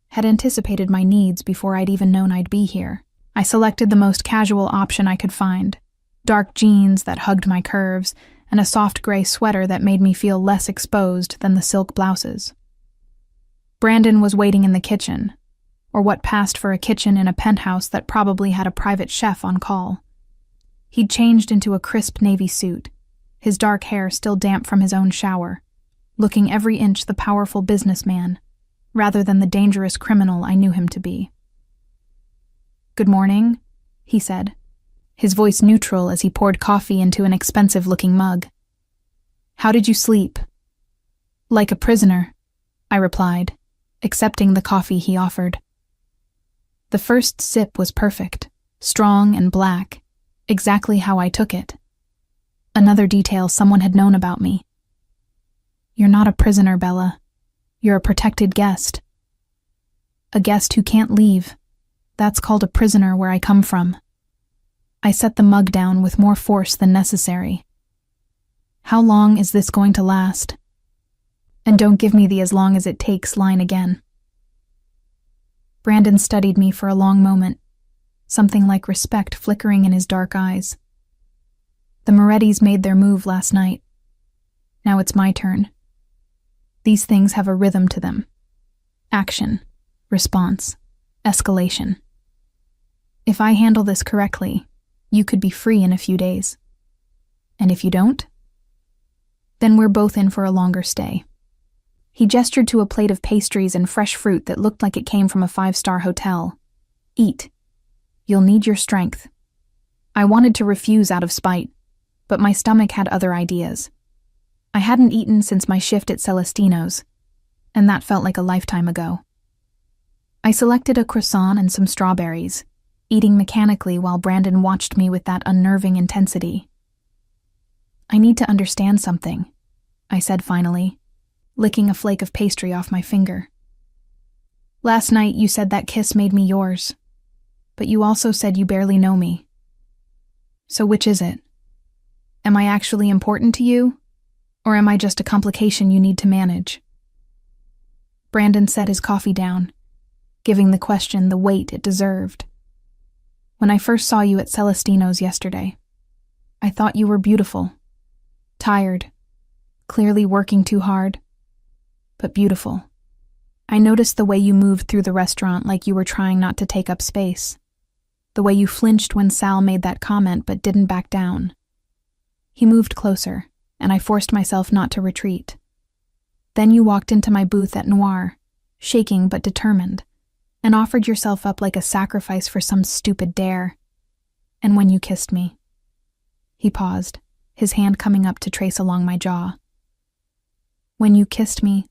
had anticipated my needs before I'd even known I'd be here. I selected the most casual option I could find, dark jeans that hugged my curves, and a soft gray sweater that made me feel less exposed than the silk blouses. Brandon was waiting in the kitchen, or what passed for a kitchen in a penthouse that probably had a private chef on call. He'd changed into a crisp navy suit, his dark hair still damp from his own shower, looking every inch the powerful businessman, rather than the dangerous criminal I knew him to be. "Good morning," he said, his voice neutral as he poured coffee into an expensive-looking mug. "How did you sleep?" "Like a prisoner," I replied, accepting the coffee he offered. The first sip was perfect, strong and black, exactly how I took it. Another detail someone had known about me. "You're not a prisoner, Bella. You're a protected guest. A guest who can't leave. That's called a prisoner where I come from." I set the mug down with more force than necessary. "How long is this going to last? And don't give me the 'as long as it takes' line again." Brandon studied me for a long moment, something like respect flickering in his dark eyes. "The Morettis made their move last night. Now it's my turn. These things have a rhythm to them. Action, response, escalation. If I handle this correctly, you could be free in a few days. And if you don't, then we're both in for a longer stay." He gestured to a plate of pastries and fresh fruit that looked like it came from a 5-star hotel. "Eat. You'll need your strength." I wanted to refuse out of spite, but my stomach had other ideas. I hadn't eaten since my shift at Celestino's, and that felt like a lifetime ago. I selected a croissant and some strawberries, eating mechanically while Brandon watched me with that unnerving intensity. "I need to understand something," I said finally, licking a flake of pastry off my finger. "Last night you said that kiss made me yours, but you also said you barely know me. So which is it? Am I actually important to you, or am I just a complication you need to manage?" Brandon set his coffee down, giving the question the weight it deserved. "When I first saw you at Celestino's yesterday, I thought you were beautiful, tired, clearly working too hard, but beautiful. I noticed the way you moved through the restaurant like you were trying not to take up space, the way you flinched when Sal made that comment but didn't back down." He moved closer, and I forced myself not to retreat. "Then you walked into my booth at Noir, shaking but determined, and offered yourself up like a sacrifice for some stupid dare. And when you kissed me..." He paused, his hand coming up to trace along my jaw. "When you kissed me,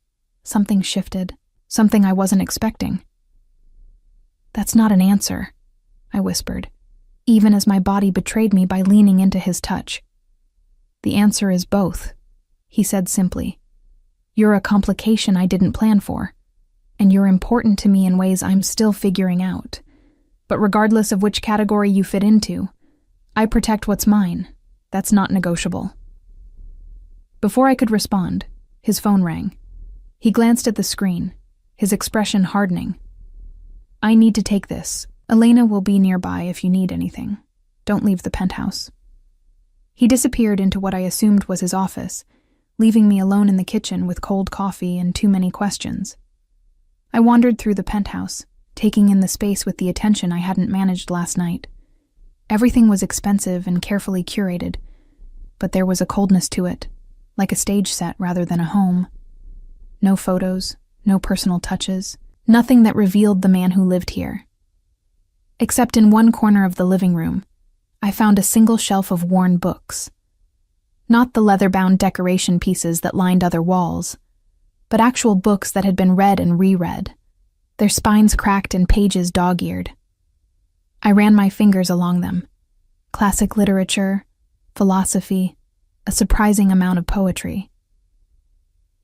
something shifted, something I wasn't expecting." "That's not an answer," I whispered, even as my body betrayed me by leaning into his touch. "The answer is both," he said simply. "You're a complication I didn't plan for, and you're important to me in ways I'm still figuring out. But regardless of which category you fit into, I protect what's mine. That's not negotiable." Before I could respond, his phone rang. He glanced at the screen, his expression hardening. "I need to take this. Elena will be nearby if you need anything. Don't leave the penthouse." He disappeared into what I assumed was his office, leaving me alone in the kitchen with cold coffee and too many questions. I wandered through the penthouse, taking in the space with the attention I hadn't managed last night. Everything was expensive and carefully curated, but there was a coldness to it, like a stage set rather than a home. No photos, no personal touches, nothing that revealed the man who lived here. Except in one corner of the living room, I found a single shelf of worn books. Not the leather-bound decoration pieces that lined other walls, but actual books that had been read and reread, their spines cracked and pages dog-eared. I ran my fingers along them. Classic literature, philosophy, a surprising amount of poetry.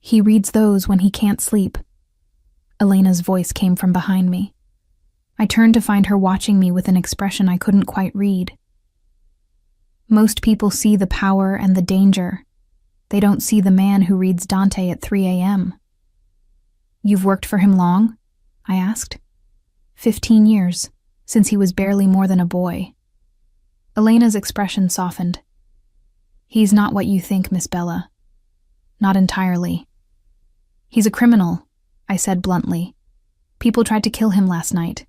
"He reads those when he can't sleep." Elena's voice came from behind me. I turned to find her watching me with an expression I couldn't quite read. "Most people see the power and the danger. They don't see the man who reads Dante at 3 a.m. "You've worked for him long?" I asked. 15 years, since he was barely more than a boy." Elena's expression softened. "He's not what you think, Miss Bella. Not entirely. He's a criminal," I said bluntly. People tried to kill him last night.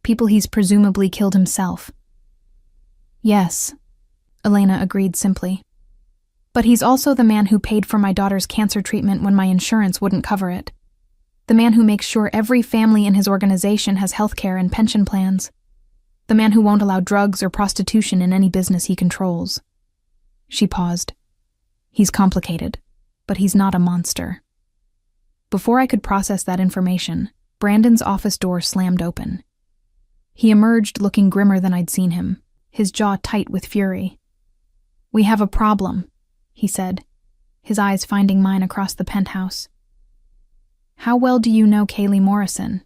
People he's presumably killed himself. Yes, Elena agreed simply. But he's also the man who paid for my daughter's cancer treatment when my insurance wouldn't cover it. The man who makes sure every family in his organization has health care and pension plans. The man who won't allow drugs or prostitution in any business he controls. She paused. He's complicated, but he's not a monster. Before I could process that information, Brandon's office door slammed open. He emerged looking grimmer than I'd seen him, his jaw tight with fury. "We have a problem," he said, his eyes finding mine across the penthouse. "How well do you know Kaylee Morrison?"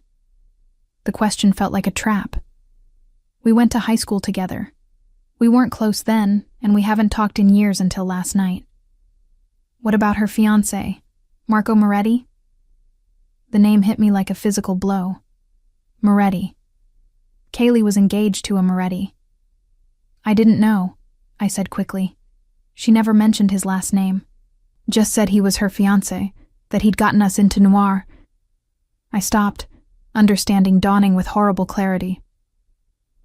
The question felt like a trap. We went to high school together. We weren't close then, and we haven't talked in years until last night. "What about her fiancé, Marco Moretti?" The name hit me like a physical blow. Moretti. Kaylee was engaged to a Moretti. "I didn't know," I said quickly. She never mentioned his last name. Just said he was her fiancé, that he'd gotten us into noir. I stopped, understanding dawning with horrible clarity.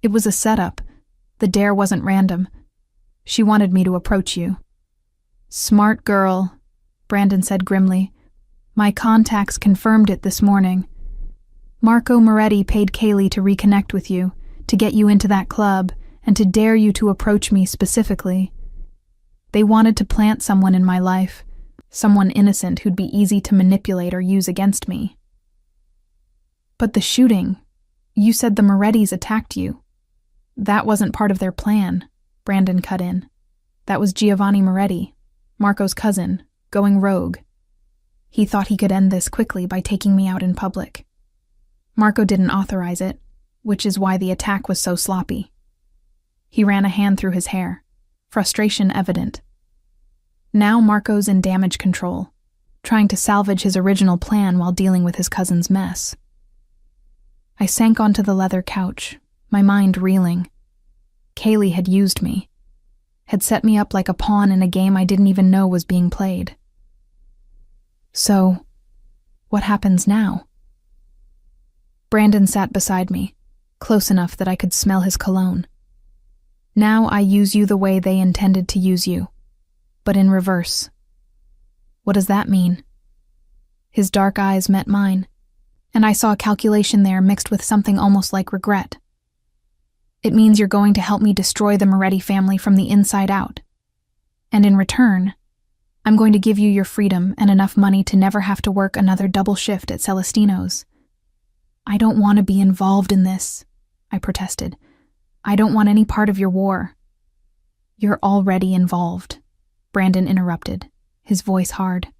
It was a setup. The dare wasn't random. She wanted me to approach you. "Smart girl," Brandon said grimly. "My contacts confirmed it this morning. Marco Moretti paid Kaylee to reconnect with you, to get you into that club, and to dare you to approach me specifically. They wanted to plant someone in my life, someone innocent who'd be easy to manipulate or use against me." "But the shooting, you said the Morettis attacked you." "That wasn't part of their plan," Brandon cut in. "That was Giovanni Moretti, Marco's cousin, going rogue. He thought he could end this quickly by taking me out in public. Marco didn't authorize it, which is why the attack was so sloppy." He ran a hand through his hair, frustration evident. Now Marco's in damage control, trying to salvage his original plan while dealing with his cousin's mess. I sank onto the leather couch, my mind reeling. Kaylee had used me, had set me up like a pawn in a game I didn't even know was being played. So, what happens now? Brandon sat beside me, close enough that I could smell his cologne. "Now I use you the way they intended to use you, but in reverse." "What does that mean?" His dark eyes met mine, and I saw calculation there mixed with something almost like regret. "It means you're going to help me destroy the Moretti family from the inside out. And in return, I'm going to give you your freedom and enough money to never have to work another double shift at Celestino's." "I don't want to be involved in this," I protested. "I don't want any part of your war." "You're already involved," Brandon interrupted, his voice hard.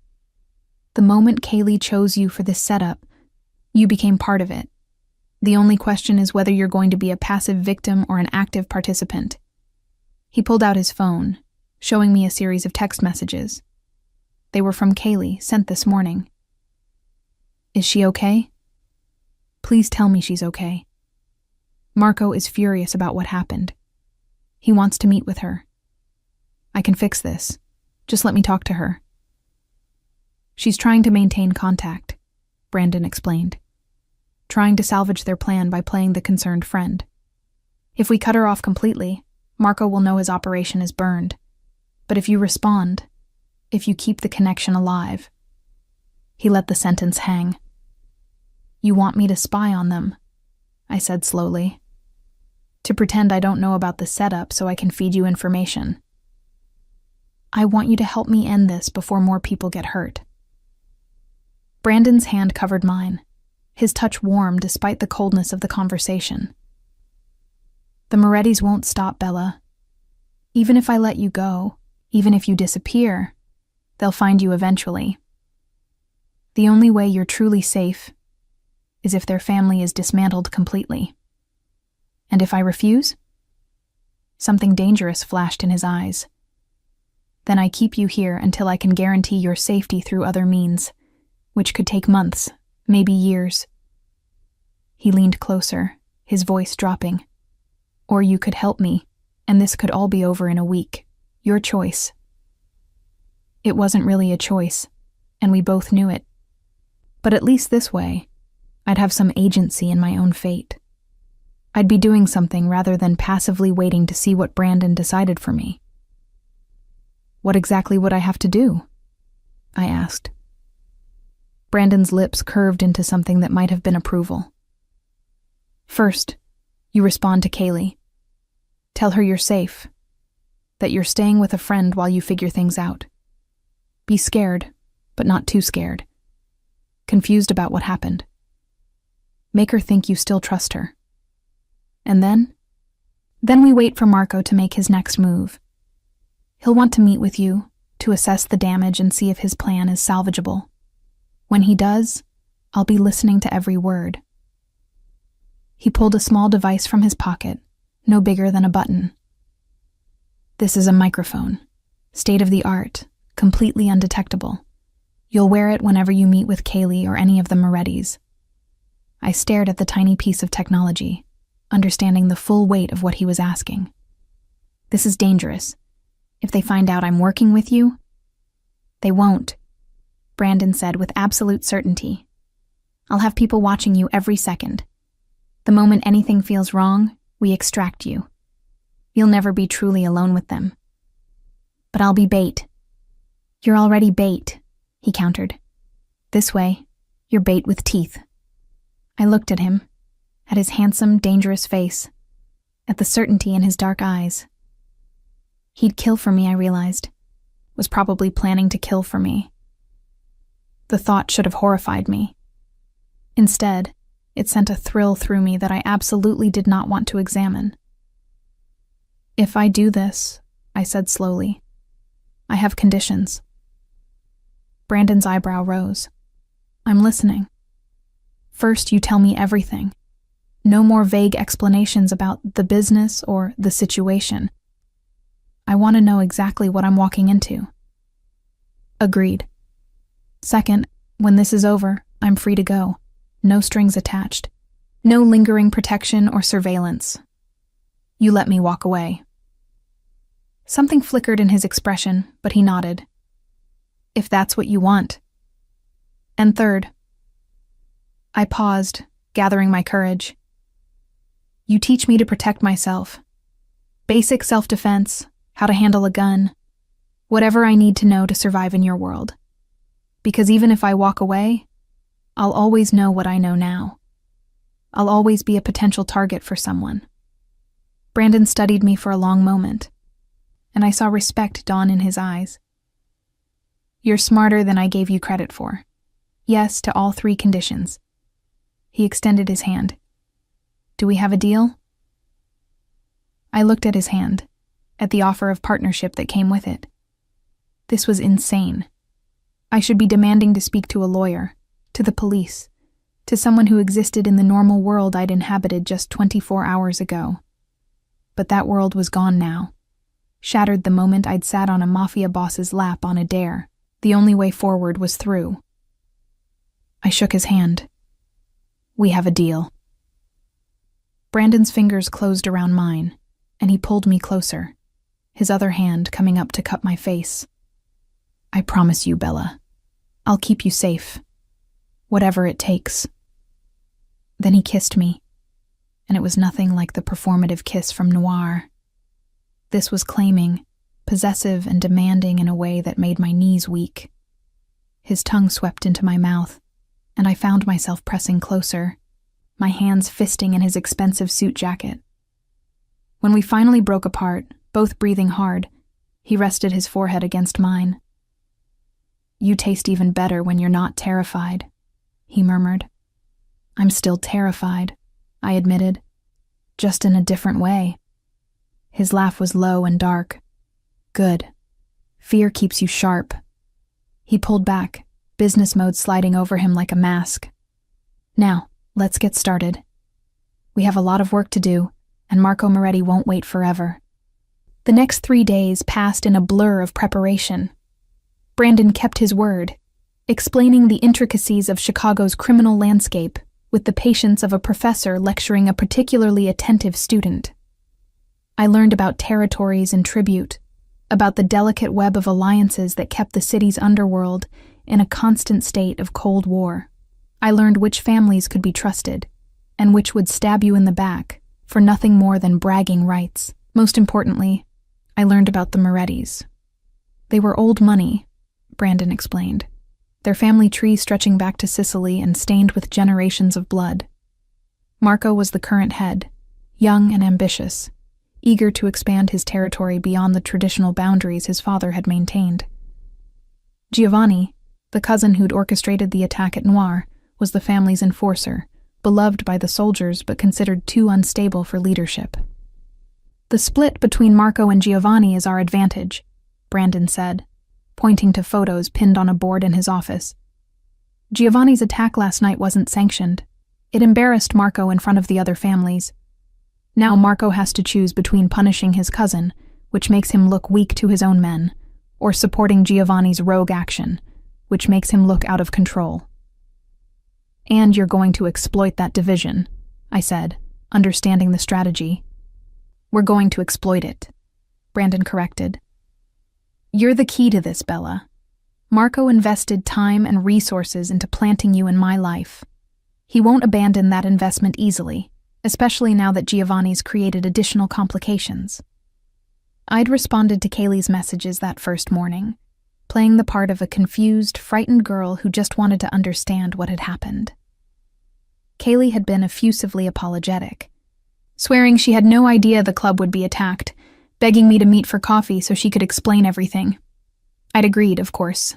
"The moment Kaylee chose you for this setup, you became part of it. The only question is whether you're going to be a passive victim or an active participant." He pulled out his phone, showing me a series of text messages. They were from Kaylee, sent this morning. "Is she okay?" "Please tell me she's okay. Marco is furious about what happened. He wants to meet with her. I can fix this. Just let me talk to her." "She's trying to maintain contact," Brandon explained. "Trying to salvage their plan by playing the concerned friend. If we cut her off completely, Marco will know his operation is burned. But if you respond, if you keep the connection alive..." He let the sentence hang. "You want me to spy on them," I said slowly. "To pretend I don't know about the setup so I can feed you information." "I want you to help me end this before more people get hurt." Brandon's hand covered mine, his touch warm despite the coldness of the conversation. "The Morettis won't stop, Bella. Even if I let you go, even if you disappear, they'll find you eventually. The only way you're truly safe is if their family is dismantled completely. And if I refuse?" Something dangerous flashed in his eyes. "Then I keep you here until I can guarantee your safety through other means, which could take months, maybe years." He leaned closer, his voice dropping. "Or you could help me, and this could all be over in a week. Your choice." It wasn't really a choice, and we both knew it. But at least this way, I'd have some agency in my own fate. I'd be doing something rather than passively waiting to see what Brandon decided for me. What exactly would I have to do? I asked. Brandon's lips curved into something that might have been approval. First, you respond to Kaylee. Tell her you're safe, that you're staying with a friend while you figure things out. Be scared, but not too scared. Confused about what happened. Make her think you still trust her. And then we wait for Marco to make his next move. He'll want to meet with you, to assess the damage and see if his plan is salvageable. When he does, I'll be listening to every word. He pulled a small device from his pocket, no bigger than a button. This is a microphone, state-of-the-art, completely undetectable. You'll wear it whenever you meet with Kaylee or any of the Morettis. I stared at the tiny piece of technology, understanding the full weight of what he was asking. This is dangerous. If they find out I'm working with you, they won't, Brandon said with absolute certainty. I'll have people watching you every second. The moment anything feels wrong, we extract you. You'll never be truly alone with them. But I'll be bait. You're already bait, he countered. This way, you're bait with teeth. I looked at him, at his handsome, dangerous face, at the certainty in his dark eyes. He'd kill for me, I realized. Was probably planning to kill for me. The thought should have horrified me. Instead, it sent a thrill through me that I absolutely did not want to examine. If I do this, I said slowly, I have conditions. Brandon's eyebrow rose. I'm listening. First, you tell me everything. No more vague explanations about the business or the situation. I want to know exactly what I'm walking into. Agreed. Second, when this is over, I'm free to go. No strings attached. No lingering protection or surveillance. You let me walk away. Something flickered in his expression, but he nodded. If that's what you want. And third, I paused, gathering my courage. You teach me to protect myself. Basic self-defense, how to handle a gun, whatever I need to know to survive in your world. Because even if I walk away, I'll always know what I know now. I'll always be a potential target for someone. Brandon studied me for a long moment, and I saw respect dawn in his eyes. You're smarter than I gave you credit for. Yes to all 3 conditions. He extended his hand. Do we have a deal? I looked at his hand, at the offer of partnership that came with it. This was insane. I should be demanding to speak to a lawyer, to the police, to someone who existed in the normal world I'd inhabited just 24 hours ago. But that world was gone now, shattered the moment I'd sat on a mafia boss's lap on a dare. The only way forward was through. I shook his hand. We have a deal. Brandon's fingers closed around mine, and he pulled me closer, his other hand coming up to cup my face. I promise you, Bella, I'll keep you safe, whatever it takes. Then he kissed me, and it was nothing like the performative kiss from Noir. This was claiming, possessive and demanding in a way that made my knees weak. His tongue swept into my mouth, and I found myself pressing closer, my hands fisting in his expensive suit jacket. When we finally broke apart, both breathing hard, he rested his forehead against mine. You taste even better when you're not terrified, he murmured. I'm still terrified, I admitted, just in a different way. His laugh was low and dark. Good. Fear keeps you sharp. He pulled back, business mode sliding over him like a mask. Now, let's get started. We have a lot of work to do, and Marco Moretti won't wait forever. The next 3 days passed in a blur of preparation. Brandon kept his word, explaining the intricacies of Chicago's criminal landscape with the patience of a professor lecturing a particularly attentive student. I learned about territories and tribute, about the delicate web of alliances that kept the city's underworld in a constant state of Cold War. I learned which families could be trusted, and which would stab you in the back for nothing more than bragging rights. Most importantly, I learned about the Morettis. They were old money, Brandon explained, their family tree stretching back to Sicily and stained with generations of blood. Marco was the current head, young and ambitious, eager to expand his territory beyond the traditional boundaries his father had maintained. Giovanni, the cousin who'd orchestrated the attack at Noir, was the family's enforcer, beloved by the soldiers but considered too unstable for leadership. "The split between Marco and Giovanni is our advantage," Brandon said, pointing to photos pinned on a board in his office. "Giovanni's attack last night wasn't sanctioned. It embarrassed Marco in front of the other families. Now Marco has to choose between punishing his cousin, which makes him look weak to his own men, or supporting Giovanni's rogue action, which makes him look out of control." "And you're going to exploit that division," I said, understanding the strategy. "We're going to exploit it," Brandon corrected. "You're the key to this, Bella. Marco invested time and resources into planting you in my life. He won't abandon that investment easily, especially now that Giovanni's created additional complications." I'd responded to Kaylee's messages that first morning, playing the part of a confused, frightened girl who just wanted to understand what had happened. Kaylee had been effusively apologetic, swearing she had no idea the club would be attacked, begging me to meet for coffee so she could explain everything. I'd agreed, of course.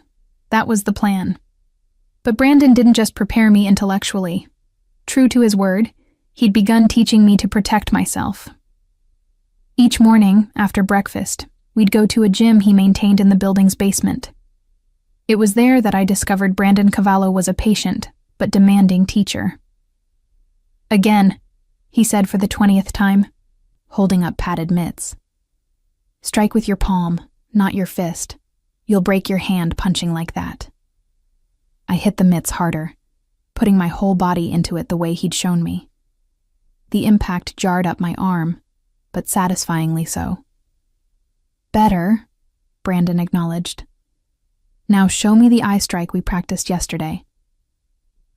That was the plan. But Brandon didn't just prepare me intellectually. True to his word, he'd begun teaching me to protect myself. Each morning, after breakfast, we'd go to a gym he maintained in the building's basement. It was there that I discovered Brandon Cavallo was a patient, but demanding teacher. "Again," he said for the 20th time, holding up padded mitts. "Strike with your palm, not your fist. You'll break your hand punching like that." I hit the mitts harder, putting my whole body into it the way he'd shown me. The impact jarred up my arm, but satisfyingly so. "Better," Brandon acknowledged. "Now show me the eye strike we practiced yesterday."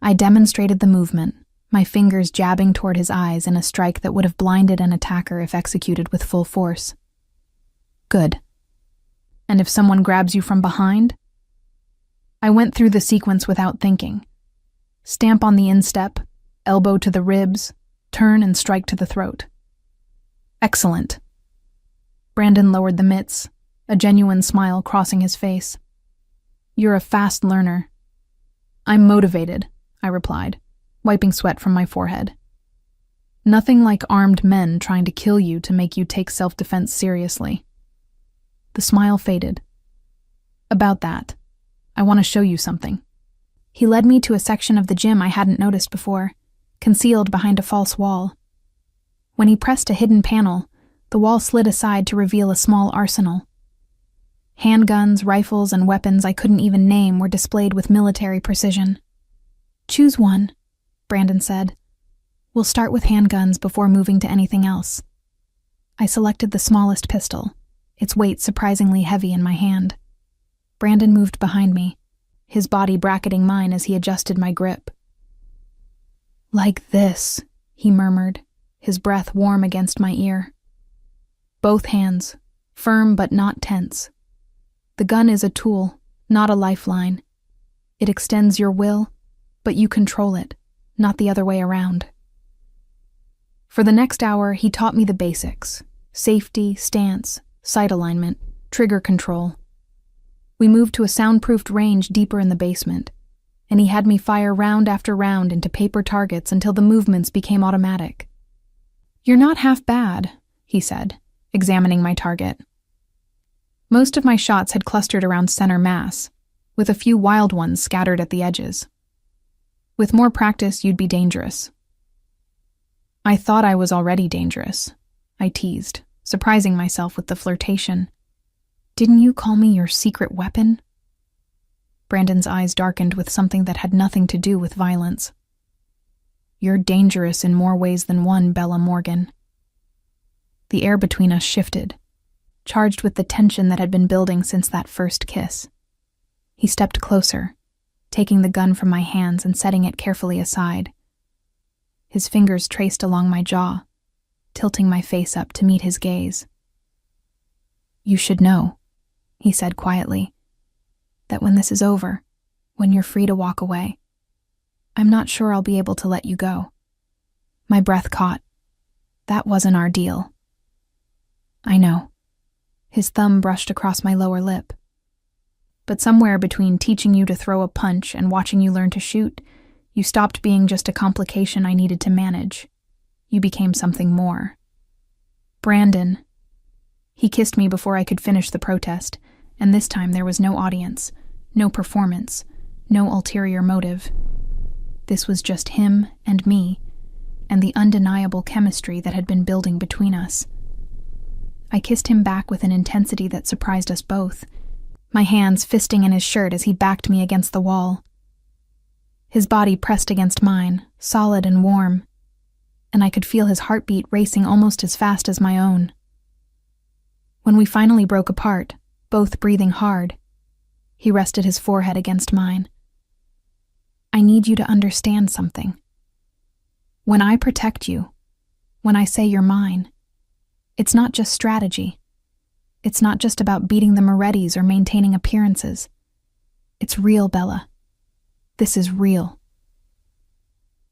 I demonstrated the movement, my fingers jabbing toward his eyes in a strike that would have blinded an attacker if executed with full force. "Good. And if someone grabs you from behind?" I went through the sequence without thinking. Stamp on the instep, elbow to the ribs, turn and strike to the throat. "Excellent." Brandon lowered the mitts, a genuine smile crossing his face. "You're a fast learner." "I'm motivated," I replied, wiping sweat from my forehead. "Nothing like armed men trying to kill you to make you take self-defense seriously." The smile faded. "About that, I want to show you something." He led me to a section of the gym I hadn't noticed before, concealed behind a false wall. When he pressed a hidden panel, the wall slid aside to reveal a small arsenal. Handguns, rifles, and weapons I couldn't even name were displayed with military precision. "Choose one," Brandon said. "We'll start with handguns before moving to anything else." I selected the smallest pistol, its weight surprisingly heavy in my hand. Brandon moved behind me, his body bracketing mine as he adjusted my grip. "Like this," he murmured, his breath warm against my ear. Both hands, firm but not tense. The gun is a tool, not a lifeline. It extends your will, but you control it, not the other way around. For the next hour, he taught me the basics: safety, stance, sight alignment, trigger control. We moved to a soundproofed range deeper in the basement, and he had me fire round after round into paper targets until the movements became automatic. "You're not half bad," he said, examining my target. Most of my shots had clustered around center mass, with a few wild ones scattered at the edges. "With more practice, you'd be dangerous." I thought I was already dangerous, I teased, surprising myself with the flirtation. "Didn't you call me your secret weapon?" Brandon's eyes darkened with something that had nothing to do with violence. "You're dangerous in more ways than one, Bella Morgan." The air between us shifted, charged with the tension that had been building since that first kiss. He stepped closer, taking the gun from my hands and setting it carefully aside. His fingers traced along my jaw, tilting my face up to meet his gaze. "You should know," he said quietly, "that when this is over, when you're free to walk away, I'm not sure I'll be able to let you go." My breath caught. That wasn't our deal. "I know." His thumb brushed across my lower lip. "But somewhere between teaching you to throw a punch and watching you learn to shoot, you stopped being just a complication I needed to manage. You became something more." "Brandon." He kissed me before I could finish the protest, and this time there was no audience, no performance, no ulterior motive. This was just him and me, and the undeniable chemistry that had been building between us. I kissed him back with an intensity that surprised us both, my hands fisting in his shirt as he backed me against the wall. His body pressed against mine, solid and warm, and I could feel his heartbeat racing almost as fast as my own. When we finally broke apart, both breathing hard, he rested his forehead against mine. "I need you to understand something. When I protect you, when I say you're mine, it's not just strategy. It's not just about beating the Morettis or maintaining appearances. It's real, Bella. This is real."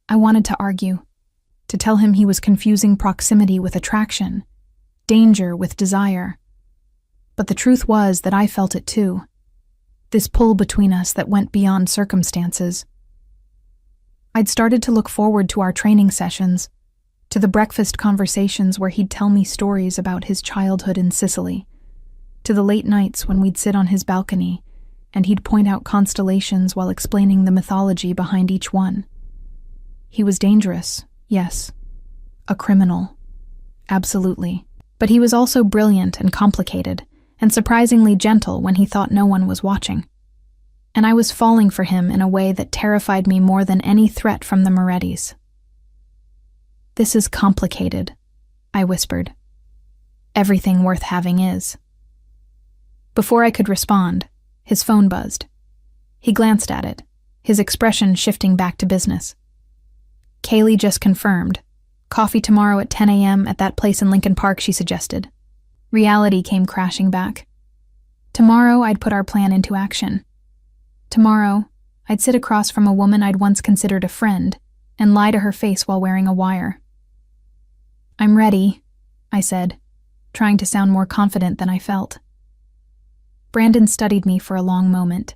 I wanted to argue, to tell him he was confusing proximity with attraction, danger with desire. But the truth was that I felt it too. This pull between us that went beyond circumstances. I'd started to look forward to our training sessions, to the breakfast conversations where he'd tell me stories about his childhood in Sicily, to the late nights when we'd sit on his balcony and he'd point out constellations while explaining the mythology behind each one. He was dangerous, yes. A criminal, absolutely. But he was also brilliant and complicated, and surprisingly gentle when he thought no one was watching. And I was falling for him in a way that terrified me more than any threat from the Morettis. "This is complicated," I whispered. "Everything worth having is." Before I could respond, his phone buzzed. He glanced at it, his expression shifting back to business. "Kaylee just confirmed. Coffee tomorrow at 10 a.m. at that place in Lincoln Park she suggested." Reality came crashing back. Tomorrow I'd put our plan into action. Tomorrow, I'd sit across from a woman I'd once considered a friend and lie to her face while wearing a wire. "I'm ready," I said, trying to sound more confident than I felt. Brandon studied me for a long moment.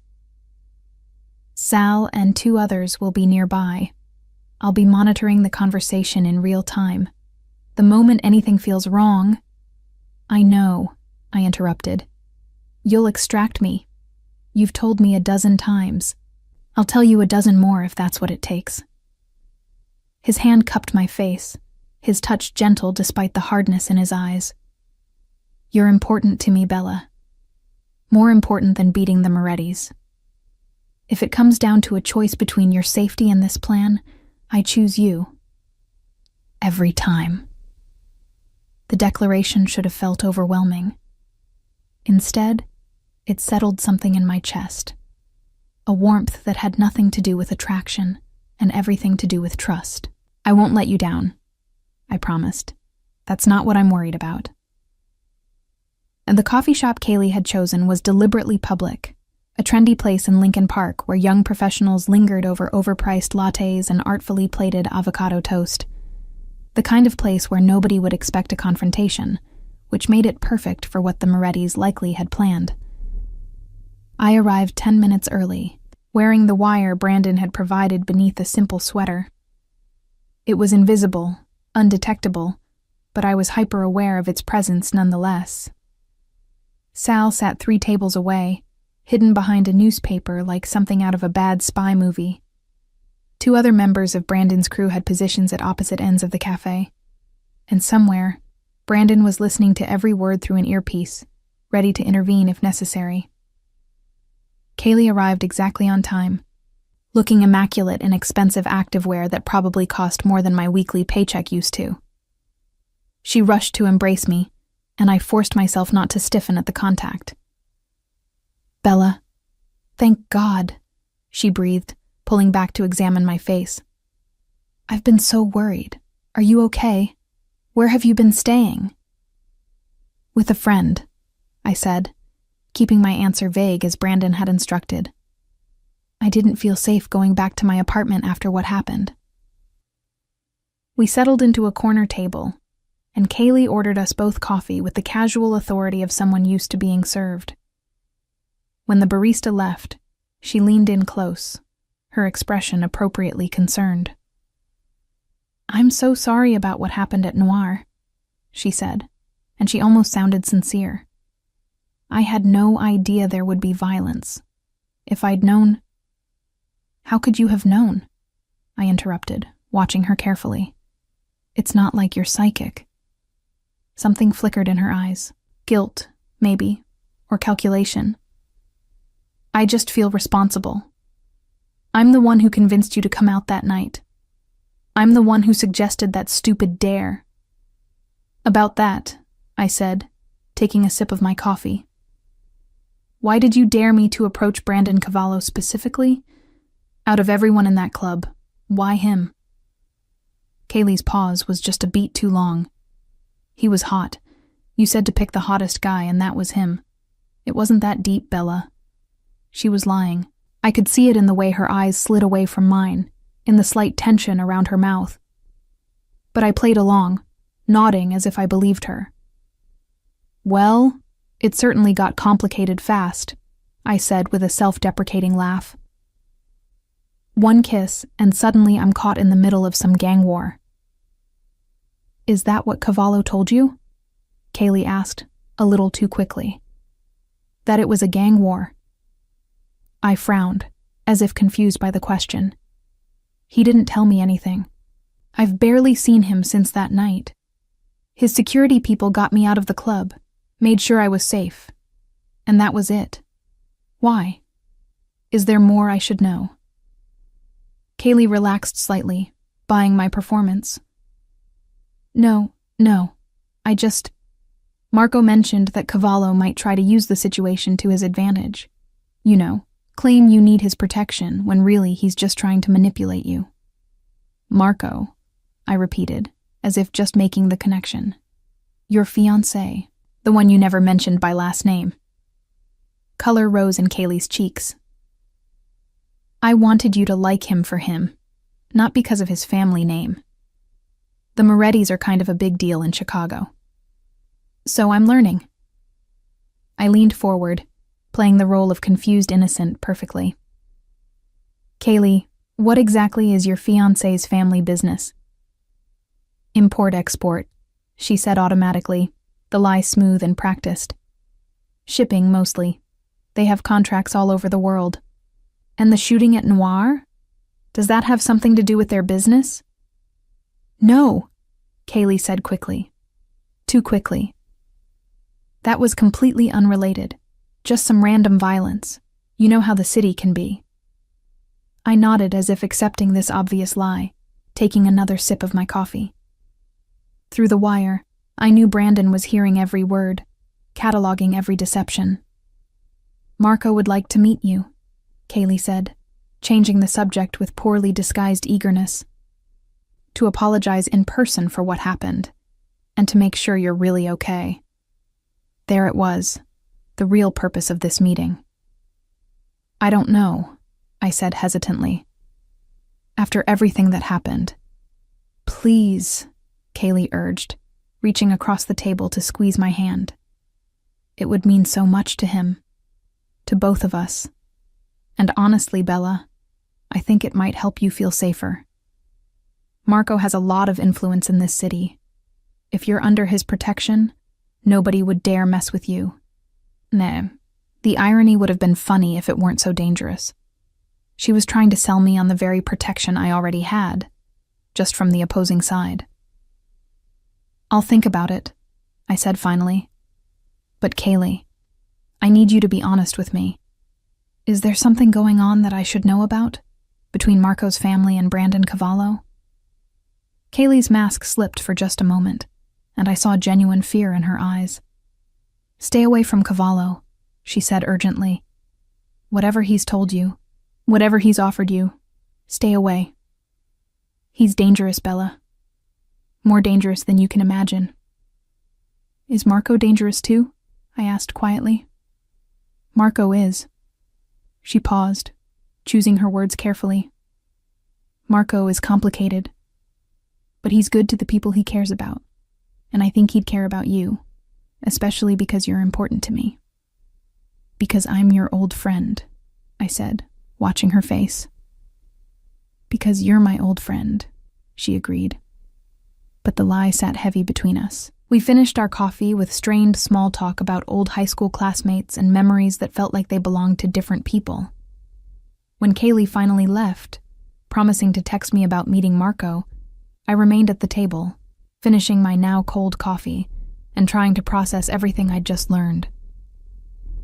"Sal and 2 others will be nearby. I'll be monitoring the conversation in real time. The moment anything feels wrong—" "I know," I interrupted. "You'll extract me. You've told me 12 times. I'll tell you 12 more if that's what it takes." His hand cupped my face, his touch gentle despite the hardness in his eyes. "You're important to me, Bella. More important than beating the Morettis. If it comes down to a choice between your safety and this plan, I choose you. Every time." The declaration should have felt overwhelming. Instead, it settled something in my chest. A warmth that had nothing to do with attraction and everything to do with trust. "I won't let you down," I promised. "That's not what I'm worried about." And the coffee shop Kaylee had chosen was deliberately public, a trendy place in Lincoln Park where young professionals lingered over overpriced lattes and artfully plated avocado toast. The kind of place where nobody would expect a confrontation, which made it perfect for what the Morettis likely had planned. I arrived 10 minutes early, wearing the wire Brandon had provided beneath a simple sweater. It was invisible, undetectable, but I was hyper-aware of its presence nonetheless. Sal sat 3 tables away, hidden behind a newspaper like something out of a bad spy movie. 2 other members of Brandon's crew had positions at opposite ends of the cafe. And somewhere, Brandon was listening to every word through an earpiece, ready to intervene if necessary. Kaylee arrived exactly on time, looking immaculate in expensive activewear that probably cost more than my weekly paycheck used to. She rushed to embrace me, and I forced myself not to stiffen at the contact. "Bella, thank God. she breathed, pulling back to examine my face. I've been so worried. Are you okay? Where have you been staying? With a friend, I said, keeping my answer vague as Brandon had instructed. I didn't feel safe going back to my apartment after what happened. We settled into a corner table, and Kaylee ordered us both coffee with the casual authority of someone used to being served. When the barista left, she leaned in close, her expression appropriately concerned. I'm so sorry about what happened at Noir, she said, and she almost sounded sincere. I had no idea there would be violence. If I'd known... How could you have known? I interrupted, watching her carefully. It's not like you're psychic. Something flickered in her eyes. Guilt, maybe, or calculation. I just feel responsible. I'm the one who convinced you to come out that night. I'm the one who suggested that stupid dare. About that, I said, taking a sip of my coffee. Why did you dare me to approach Brandon Cavallo specifically? Out of everyone in that club, why him? Kaylee's pause was just a beat too long. He was hot. You said to pick the hottest guy, and that was him. It wasn't that deep, Bella. She was lying. I could see it in the way her eyes slid away from mine, in the slight tension around her mouth. But I played along, nodding as if I believed her. Well, it certainly got complicated fast, I said with a self-deprecating laugh. One kiss, and suddenly I'm caught in the middle of some gang war. Is that what Cavallo told you? Kaylee asked, a little too quickly. That it was a gang war. I frowned, as if confused by the question. He didn't tell me anything. I've barely seen him since that night. His security people got me out of the club, made sure I was safe. And that was it. Why? Is there more I should know? Kaylee relaxed slightly, buying my performance. No. Marco mentioned that Cavallo might try to use the situation to his advantage. You know, claim you need his protection when really he's just trying to manipulate you. Marco, I repeated, as if just making the connection. Your fiancée, the one you never mentioned by last name. Color rose in Kaylee's cheeks. I wanted you to like him for him, not because of his family name. The Morettis are kind of a big deal in Chicago. So I'm learning. I leaned forward, playing the role of confused innocent perfectly. Kaylee, what exactly is your fiancé's family business? Import-export, she said automatically, the lie smooth and practiced. Shipping, mostly. They have contracts all over the world. And the shooting at Noir? Does that have something to do with their business? No, Kaylee said quickly. Too quickly. That was completely unrelated. Just some random violence. You know how the city can be. I nodded as if accepting this obvious lie, taking another sip of my coffee. Through the wire, I knew Brandon was hearing every word, cataloging every deception. Marco would like to meet you, Kaylee said, changing the subject with poorly disguised eagerness. To apologize in person for what happened, and to make sure you're really okay. There it was, the real purpose of this meeting. I don't know, I said hesitantly. After everything that happened. Please, Kaylee urged, reaching across the table to squeeze my hand. It would mean so much to him, to both of us. And honestly, Bella, I think it might help you feel safer. Marco has a lot of influence in this city. If you're under his protection, nobody would dare mess with you. Nah, the irony would have been funny if it weren't so dangerous. She was trying to sell me on the very protection I already had, just from the opposing side. I'll think about it, I said finally. But Kaylee, I need you to be honest with me. Is there something going on that I should know about, between Marco's family and Brandon Cavallo? Kaylee's mask slipped for just a moment, and I saw genuine fear in her eyes. Stay away from Cavallo, she said urgently. Whatever he's told you, Whatever he's offered you, stay away. He's dangerous, Bella. More dangerous than you can imagine. Is Marco dangerous too? I asked quietly. Marco is. She paused, choosing her words carefully. Marco is complicated, but he's good to the people he cares about, and I think he'd care about you, especially because you're important to me. Because I'm your old friend, I said, watching her face. Because you're my old friend, she agreed. But the lie sat heavy between us. We finished our coffee with strained small talk about old high school classmates and memories that felt like they belonged to different people. When Kaylee finally left, promising to text me about meeting Marco, I remained at the table, finishing my now cold coffee and trying to process everything I'd just learned.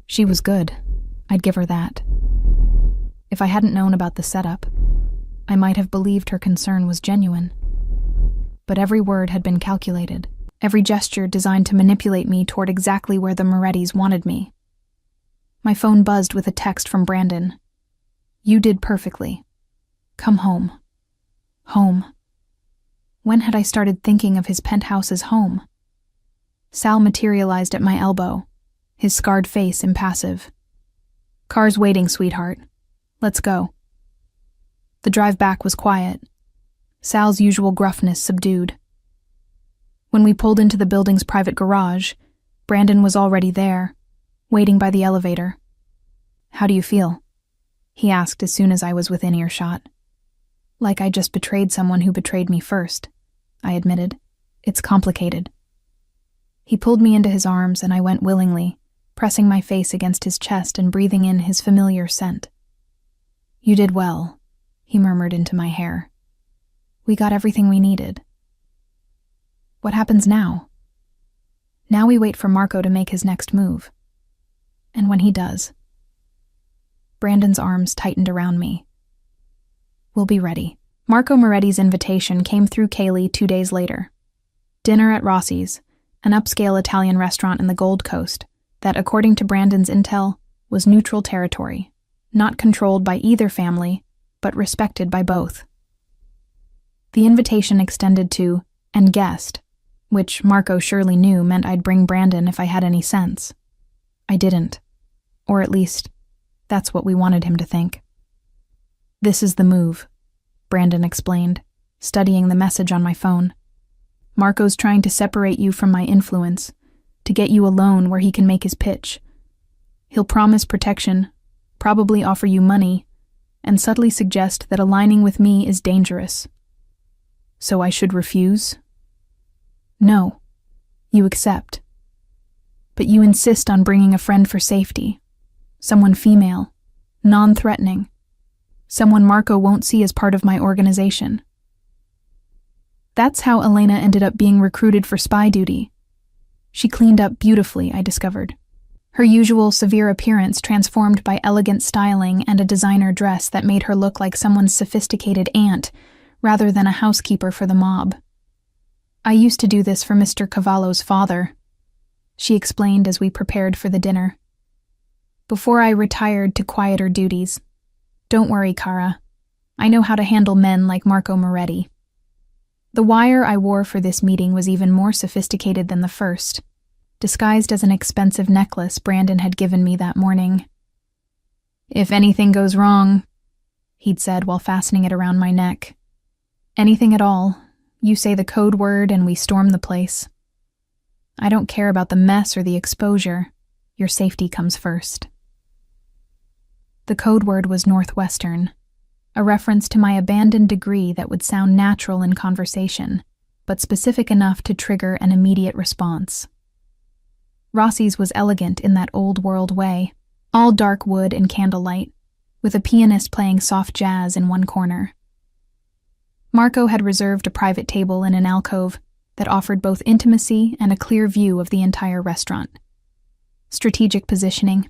She was good. I'd give her that. If I hadn't known about the setup, I might have believed her concern was genuine. But every word had been calculated, every gesture designed to manipulate me toward exactly where the Morettis wanted me. My phone buzzed with a text from Brandon. You did perfectly. Come home. Home. When had I started thinking of his penthouse as home? Sal materialized at my elbow, his scarred face impassive. Car's waiting, sweetheart. Let's go. The drive back was quiet, Sal's usual gruffness subdued. When we pulled into the building's private garage, Brandon was already there, waiting by the elevator. How do you feel? He asked as soon as I was within earshot. Like I just betrayed someone who betrayed me first, I admitted. It's complicated. He pulled me into his arms and I went willingly, pressing my face against his chest and breathing in his familiar scent. You did well, he murmured into my hair. We got everything we needed. What happens now? Now we wait for Marco to make his next move. And when he does, Brandon's arms tightened around me. We'll be ready. Marco Moretti's invitation came through Kaylee 2 days later. Dinner at Rossi's, an upscale Italian restaurant in the Gold Coast that, according to Brandon's intel, was neutral territory, not controlled by either family, but respected by both. The invitation extended to and guest, which Marco surely knew meant I'd bring Brandon if I had any sense. I didn't. Or at least, that's what we wanted him to think. This is the move, Brandon explained, studying the message on my phone. Marco's trying to separate you from my influence, to get you alone where he can make his pitch. He'll promise protection, probably offer you money, and subtly suggest that aligning with me is dangerous. So I should refuse? No, you accept. But you insist on bringing a friend for safety, someone female, non-threatening, someone Marco won't see as part of my organization. That's how Elena ended up being recruited for spy duty. She cleaned up beautifully, I discovered. Her usual severe appearance transformed by elegant styling and a designer dress that made her look like someone's sophisticated aunt rather than a housekeeper for the mob. I used to do this for Mr. Cavallo's father, she explained as we prepared for the dinner. Before I retired to quieter duties. Don't worry, Cara. I know how to handle men like Marco Moretti. The wire I wore for this meeting was even more sophisticated than the first, disguised as an expensive necklace Brandon had given me that morning. If anything goes wrong, he'd said while fastening it around my neck. Anything at all, you say the code word and we storm the place. I don't care about the mess or the exposure. Your safety comes first. The code word was Northwestern, a reference to my abandoned degree that would sound natural in conversation, but specific enough to trigger an immediate response. Rossi's was elegant in that old-world way, all dark wood and candlelight, with a pianist playing soft jazz in one corner. Marco had reserved a private table in an alcove that offered both intimacy and a clear view of the entire restaurant. Strategic positioning.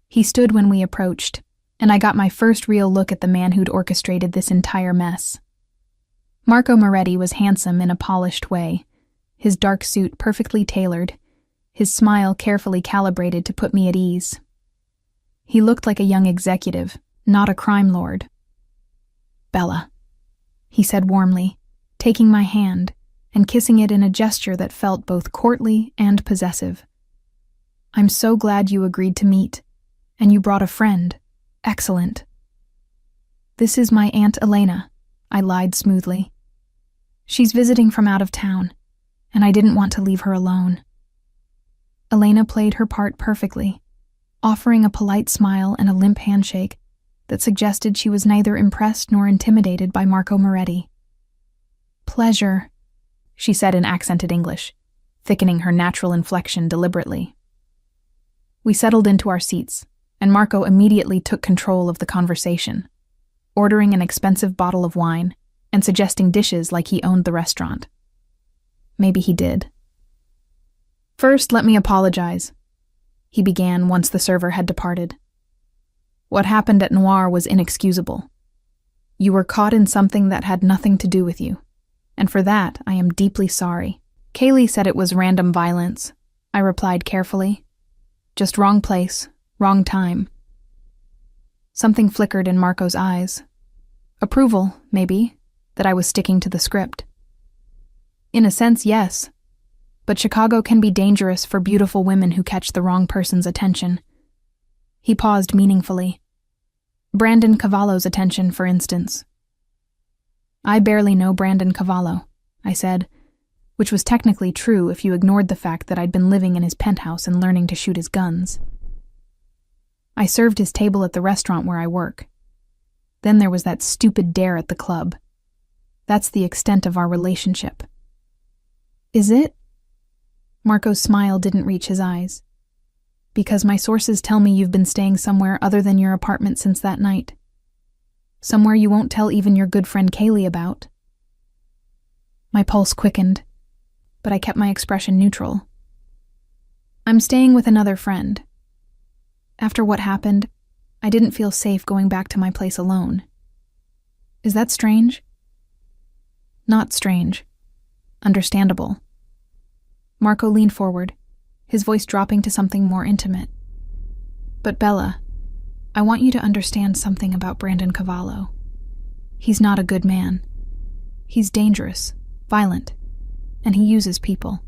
He stood when we approached, and I got my first real look at the man who'd orchestrated this entire mess. Marco Moretti was handsome in a polished way, his dark suit perfectly tailored, his smile carefully calibrated to put me at ease. He looked like a young executive, not a crime lord. Bella, he said warmly, taking my hand and kissing it in a gesture that felt both courtly and possessive. I'm so glad you agreed to meet, and you brought a friend. Excellent. This is my Aunt Elena, I lied smoothly. She's visiting from out of town, and I didn't want to leave her alone. Elena played her part perfectly, offering a polite smile and a limp handshake that suggested she was neither impressed nor intimidated by Marco Moretti. Pleasure, she said in accented English, thickening her natural inflection deliberately. We settled into our seats, and Marco immediately took control of the conversation, ordering an expensive bottle of wine and suggesting dishes like he owned the restaurant. Maybe he did. First, let me apologize, he began once the server had departed. What happened at Noir was inexcusable. You were caught in something that had nothing to do with you, and for that I am deeply sorry. Kaylee said it was random violence, I replied carefully. Just wrong place, wrong time. Something flickered in Marco's eyes. Approval, maybe, that I was sticking to the script. In a sense, yes. But Chicago can be dangerous for beautiful women who catch the wrong person's attention. He paused meaningfully. Brandon Cavallo's attention, for instance. I barely know Brandon Cavallo, I said, which was technically true if you ignored the fact that I'd been living in his penthouse and learning to shoot his guns. I served his table at the restaurant where I work. Then there was that stupid dare at the club. That's the extent of our relationship. Is it? Marco's smile didn't reach his eyes. Because my sources tell me you've been staying somewhere other than your apartment since that night. Somewhere you won't tell even your good friend Kaylee about. My pulse quickened, but I kept my expression neutral. I'm staying with another friend. After what happened, I didn't feel safe going back to my place alone. Is that strange? Not strange. Understandable. Marco leaned forward, his voice dropping to something more intimate. But Bella, I want you to understand something about Brandon Cavallo. He's not a good man. He's dangerous, violent, and he uses people.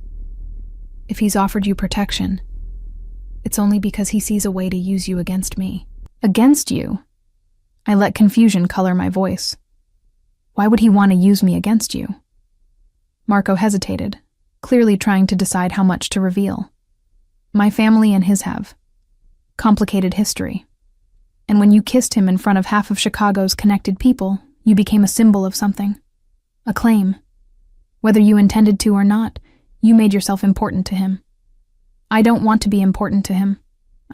If he's offered you protection, it's only because he sees a way to use you against me. Against you? I let confusion color my voice. Why would he want to use me against you? Marco hesitated, clearly trying to decide how much to reveal. My family and his have. Complicated history. And when you kissed him in front of half of Chicago's connected people, you became a symbol of something. A claim. Whether you intended to or not, you made yourself important to him. I don't want to be important to him,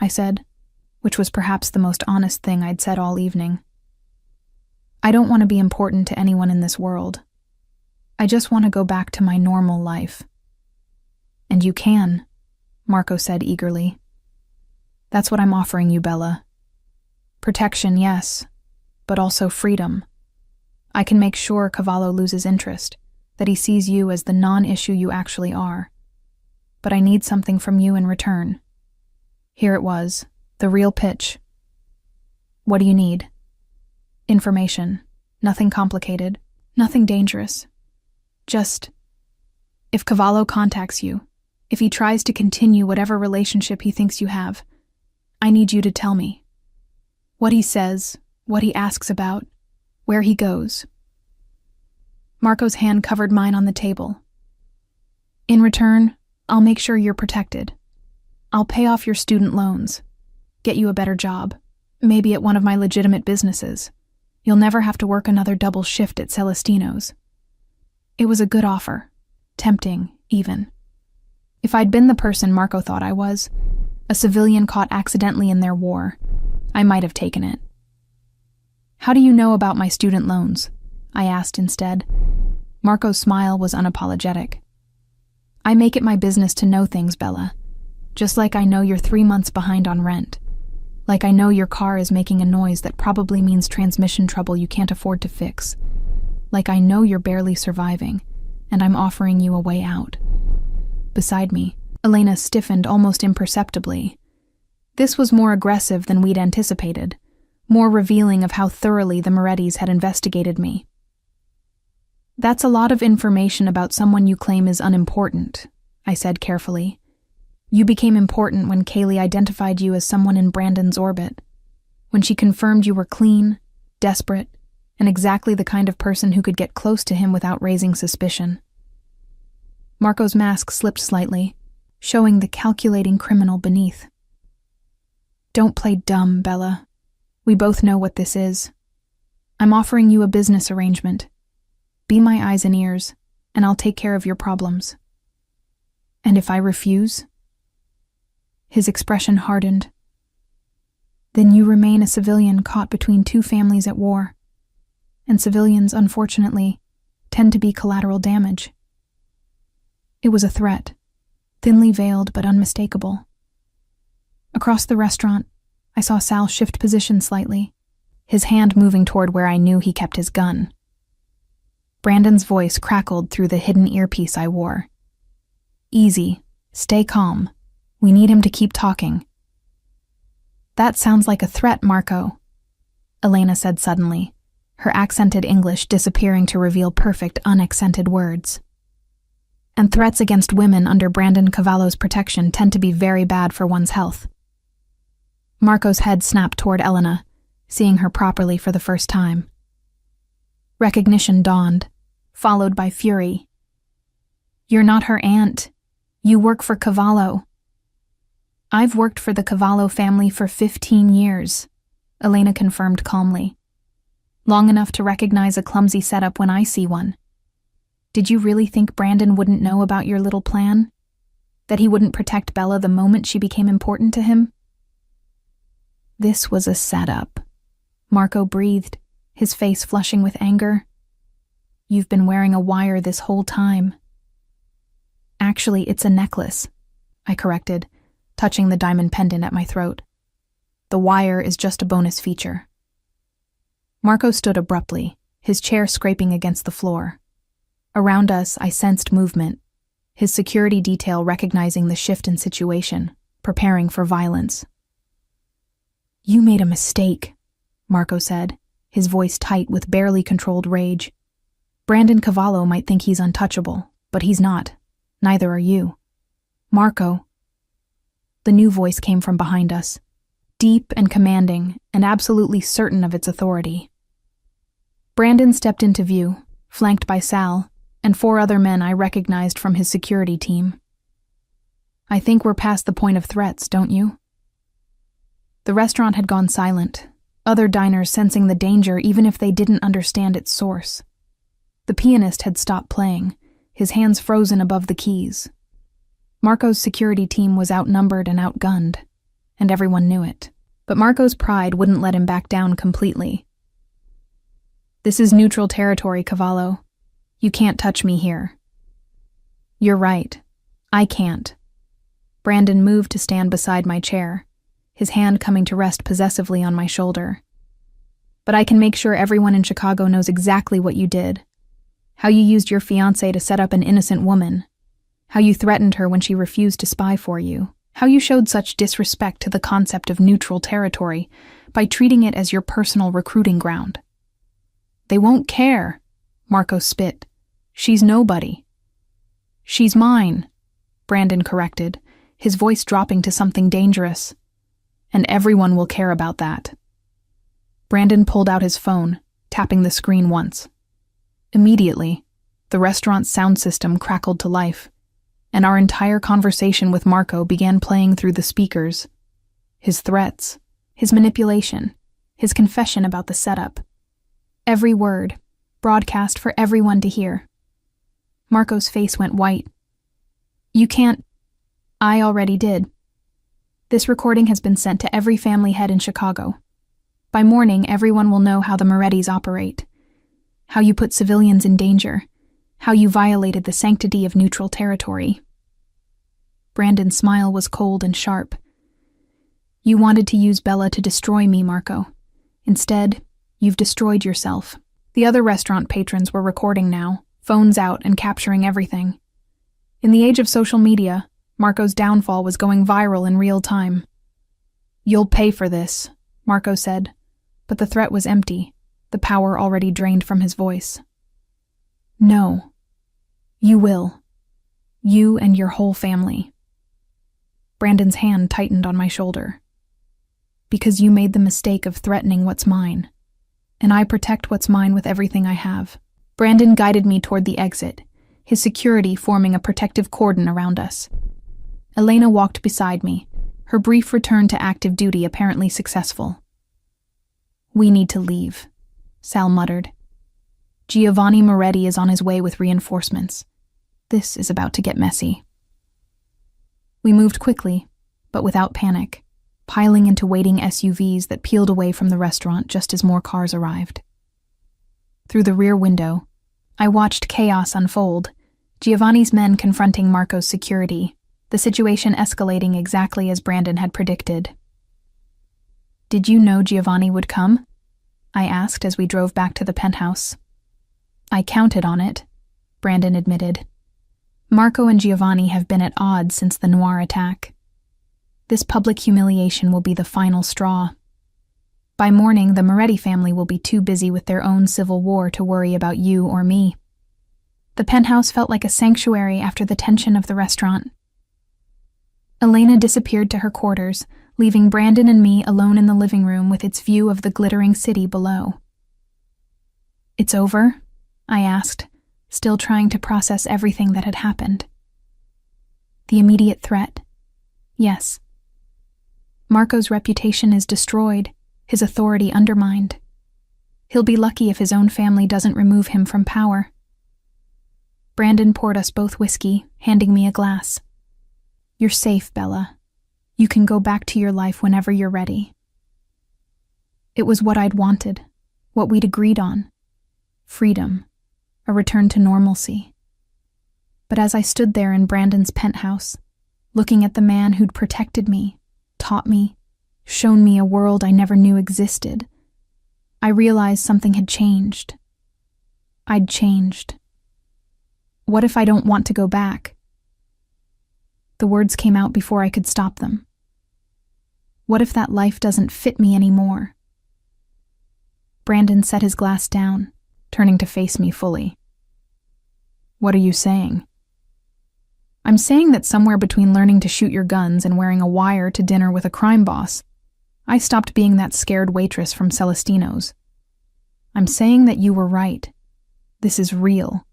I said, which was perhaps the most honest thing I'd said all evening. I don't want to be important to anyone in this world. I just want to go back to my normal life. And you can, Marco said eagerly. That's what I'm offering you, Bella. Protection, yes, but also freedom. I can make sure Cavallo loses interest, that he sees you as the non-issue you actually are. But I need something from you in return. Here it was, the real pitch. What do you need? Information. Nothing complicated. Nothing dangerous. Just, if Cavallo contacts you, if he tries to continue whatever relationship he thinks you have, I need you to tell me. What he says, what he asks about, where he goes. Marco's hand covered mine on the table. In return, I'll make sure you're protected. I'll pay off your student loans, get you a better job, maybe at one of my legitimate businesses. You'll never have to work another double shift at Celestino's. It was a good offer, tempting, even. If I'd been the person Marco thought I was, a civilian caught accidentally in their war, I might have taken it. How do you know about my student loans? I asked instead. Marco's smile was unapologetic. I make it my business to know things, Bella. Just like I know you're 3 months behind on rent. Like I know your car is making a noise that probably means transmission trouble you can't afford to fix. Like I know you're barely surviving, and I'm offering you a way out. Beside me, Elena stiffened almost imperceptibly. This was more aggressive than we'd anticipated, more revealing of how thoroughly the Morettis had investigated me. "That's a lot of information about someone you claim is unimportant," I said carefully. "You became important when Kaylee identified you as someone in Brandon's orbit, when she confirmed you were clean, desperate, and exactly the kind of person who could get close to him without raising suspicion." Marco's mask slipped slightly, showing the calculating criminal beneath. "Don't play dumb, Bella. We both know what this is. I'm offering you a business arrangement. Be my eyes and ears, and I'll take care of your problems." "And if I refuse?" His expression hardened. "Then you remain a civilian caught between two families at war. And civilians, unfortunately, tend to be collateral damage." It was a threat, thinly veiled but unmistakable. Across the restaurant, I saw Sal shift position slightly, his hand moving toward where I knew he kept his gun. Brandon's voice crackled through the hidden earpiece I wore. "Easy. Stay calm. We need him to keep talking." "That sounds like a threat, Marco," Elena said suddenly, her accented English disappearing to reveal perfect, unaccented words. "And threats against women under Brandon Cavallo's protection tend to be very bad for one's health." Marco's head snapped toward Elena, seeing her properly for the first time. Recognition dawned, followed by fury. "You're not her aunt. You work for Cavallo." "I've worked for the Cavallo family for 15 years, Elena confirmed calmly. "Long enough to recognize a clumsy setup when I see one. Did you really think Brandon wouldn't know about your little plan? That he wouldn't protect Bella the moment she became important to him?" "This was a setup," Marco breathed, his face flushing with anger. "You've been wearing a wire this whole time." "Actually, it's a necklace," I corrected, touching the diamond pendant at my throat. "The wire is just a bonus feature." Marco stood abruptly, his chair scraping against the floor. Around us, I sensed movement, his security detail recognizing the shift in situation, preparing for violence. "You made a mistake," Marco said, his voice tight with barely controlled rage. "Brandon Cavallo might think he's untouchable, but he's not. Neither are you. Marco." The new voice came from behind us, deep and commanding, and absolutely certain of its authority. Brandon stepped into view, flanked by Sal, and 4 other men I recognized from his security team. "I think we're past the point of threats, don't you?" The restaurant had gone silent, other diners sensing the danger even if they didn't understand its source. The pianist had stopped playing, his hands frozen above the keys. Marco's security team was outnumbered and outgunned, and everyone knew it. But Marco's pride wouldn't let him back down completely. "This is neutral territory, Cavallo. You can't touch me here." "You're right. I can't." Brandon moved to stand beside my chair, his hand coming to rest possessively on my shoulder. "But I can make sure everyone in Chicago knows exactly what you did. How you used your fiancée to set up an innocent woman. How you threatened her when she refused to spy for you. How you showed such disrespect to the concept of neutral territory by treating it as your personal recruiting ground." "They won't care," Marco spit. "She's nobody." "She's mine," Brandon corrected, his voice dropping to something dangerous. "And everyone will care about that." Brandon pulled out his phone, tapping the screen once. Immediately, the restaurant's sound system crackled to life, and our entire conversation with Marco began playing through the speakers. His threats, his manipulation, his confession about the setup. Every word, broadcast for everyone to hear. Marco's face went white. "You can't—" "I already did. This recording has been sent to every family head in Chicago. By morning, everyone will know how the Morettis operate, how you put civilians in danger, how you violated the sanctity of neutral territory." Brandon's smile was cold and sharp. "You wanted to use Bella to destroy me, Marco. Instead, you've destroyed yourself." The other restaurant patrons were recording now, phones out and capturing everything. In the age of social media, Marco's downfall was going viral in real time. "You'll pay for this," Marco said, but the threat was empty, the power already drained from his voice. No. You will. You and your whole family. Brandon's hand tightened on my shoulder. Because you made the mistake of threatening what's mine, and I protect what's mine with everything I have. Brandon guided me toward the exit, his security forming a protective cordon around us. Elena walked beside me, her brief return to active duty apparently successful. We need to leave, Sal muttered. Giovanni Moretti is on his way with reinforcements. This is about to get messy. We moved quickly, but without panic, piling into waiting SUVs that peeled away from the restaurant just as more cars arrived. Through the rear window, I watched chaos unfold, Giovanni's men confronting Marco's security, the situation escalating exactly as Brandon had predicted. Did you know Giovanni would come? I asked as we drove back to the penthouse. I counted on it, Brandon admitted. Marco and Giovanni have been at odds since the Noir attack. This public humiliation will be the final straw. By morning, the Moretti family will be too busy with their own civil war to worry about you or me. The penthouse felt like a sanctuary after the tension of the restaurant. Elena disappeared to her quarters, leaving Brandon and me alone in the living room with its view of the glittering city below. It's over? I asked, still trying to process everything that had happened. The immediate threat? Yes. Marco's reputation is destroyed, his authority undermined. He'll be lucky if his own family doesn't remove him from power. Brandon poured us both whiskey, handing me a glass. You're safe, Bella. You can go back to your life whenever you're ready. It was what I'd wanted, what we'd agreed on. Freedom. A return to normalcy. But as I stood there in Brandon's penthouse, looking at the man who'd protected me, taught me, shown me a world I never knew existed, I realized something had changed. I'd changed. What if I don't want to go back? The words came out before I could stop them. What if that life doesn't fit me anymore? Brandon set his glass down, turning to face me fully. What are you saying? I'm saying that somewhere between learning to shoot your guns and wearing a wire to dinner with a crime boss, I stopped being that scared waitress from Celestino's. I'm saying that you were right. This is real.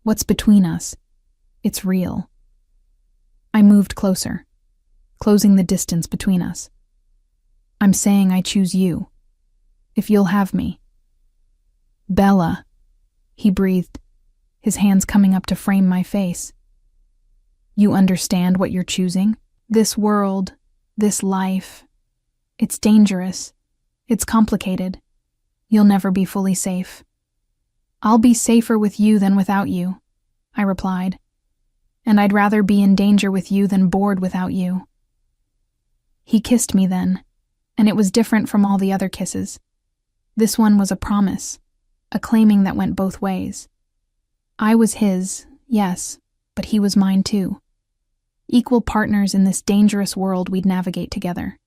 What's between us? It's real. I moved closer, closing the distance between us. I'm saying I choose you, if you'll have me. Bella, he breathed, his hands coming up to frame my face. You understand what you're choosing? This world, this life. It's dangerous. It's complicated. You'll never be fully safe. I'll be safer with you than without you, I replied. And I'd rather be in danger with you than bored without you. He kissed me then, and it was different from all the other kisses. This one was a promise, a claiming that went both ways. I was his, yes, but he was mine too. Equal partners in this dangerous world we'd navigate together.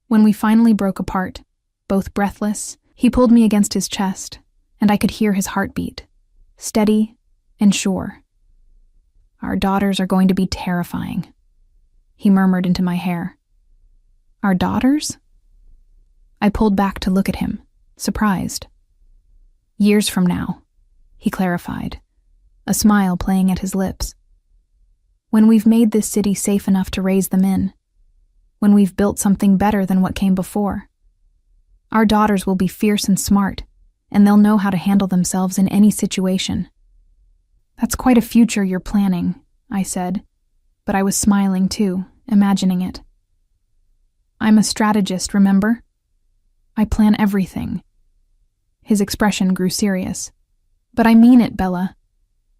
When we finally broke apart, both breathless, he pulled me against his chest, and I could hear his heartbeat, steady and sure. Our daughters are going to be terrifying, he murmured into my hair. Our daughters? I pulled back to look at him, surprised. Years from now, he clarified, a smile playing at his lips. When we've made this city safe enough to raise them in, when we've built something better than what came before, our daughters will be fierce and smart, and they'll know how to handle themselves in any situation. That's quite a future you're planning, I said, but I was smiling too, imagining it. I'm a strategist, remember? I plan everything. His expression grew serious. But I mean it, Bella.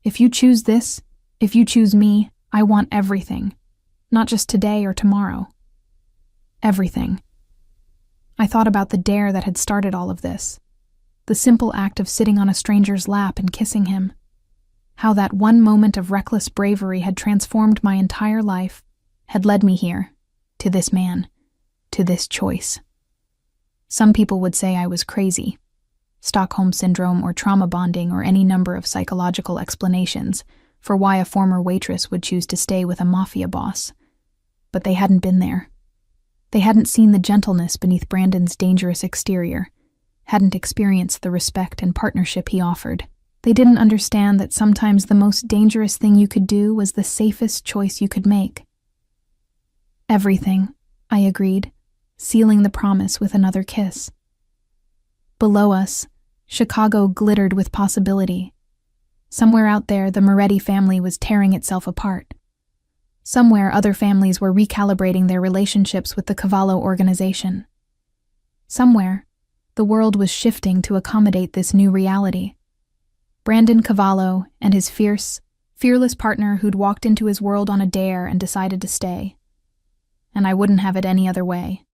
If you choose this, if you choose me, I want everything. Not just today or tomorrow. Everything. I thought about the dare that had started all of this. The simple act of sitting on a stranger's lap and kissing him. How that one moment of reckless bravery had transformed my entire life, had led me here, to this man, to this choice. Some people would say I was crazy. Stockholm Syndrome or trauma bonding or any number of psychological explanations for why a former waitress would choose to stay with a mafia boss. But they hadn't been there. They hadn't seen the gentleness beneath Brandon's dangerous exterior, hadn't experienced the respect and partnership he offered. They didn't understand that sometimes the most dangerous thing you could do was the safest choice you could make. Everything, I agreed, sealing the promise with another kiss. Below us, Chicago glittered with possibility. Somewhere out there, the Moretti family was tearing itself apart. Somewhere, other families were recalibrating their relationships with the Cavallo organization. Somewhere, the world was shifting to accommodate this new reality. Brandon Cavallo and his fearless partner who'd walked into his world on a dare and decided to stay. And I wouldn't have it any other way.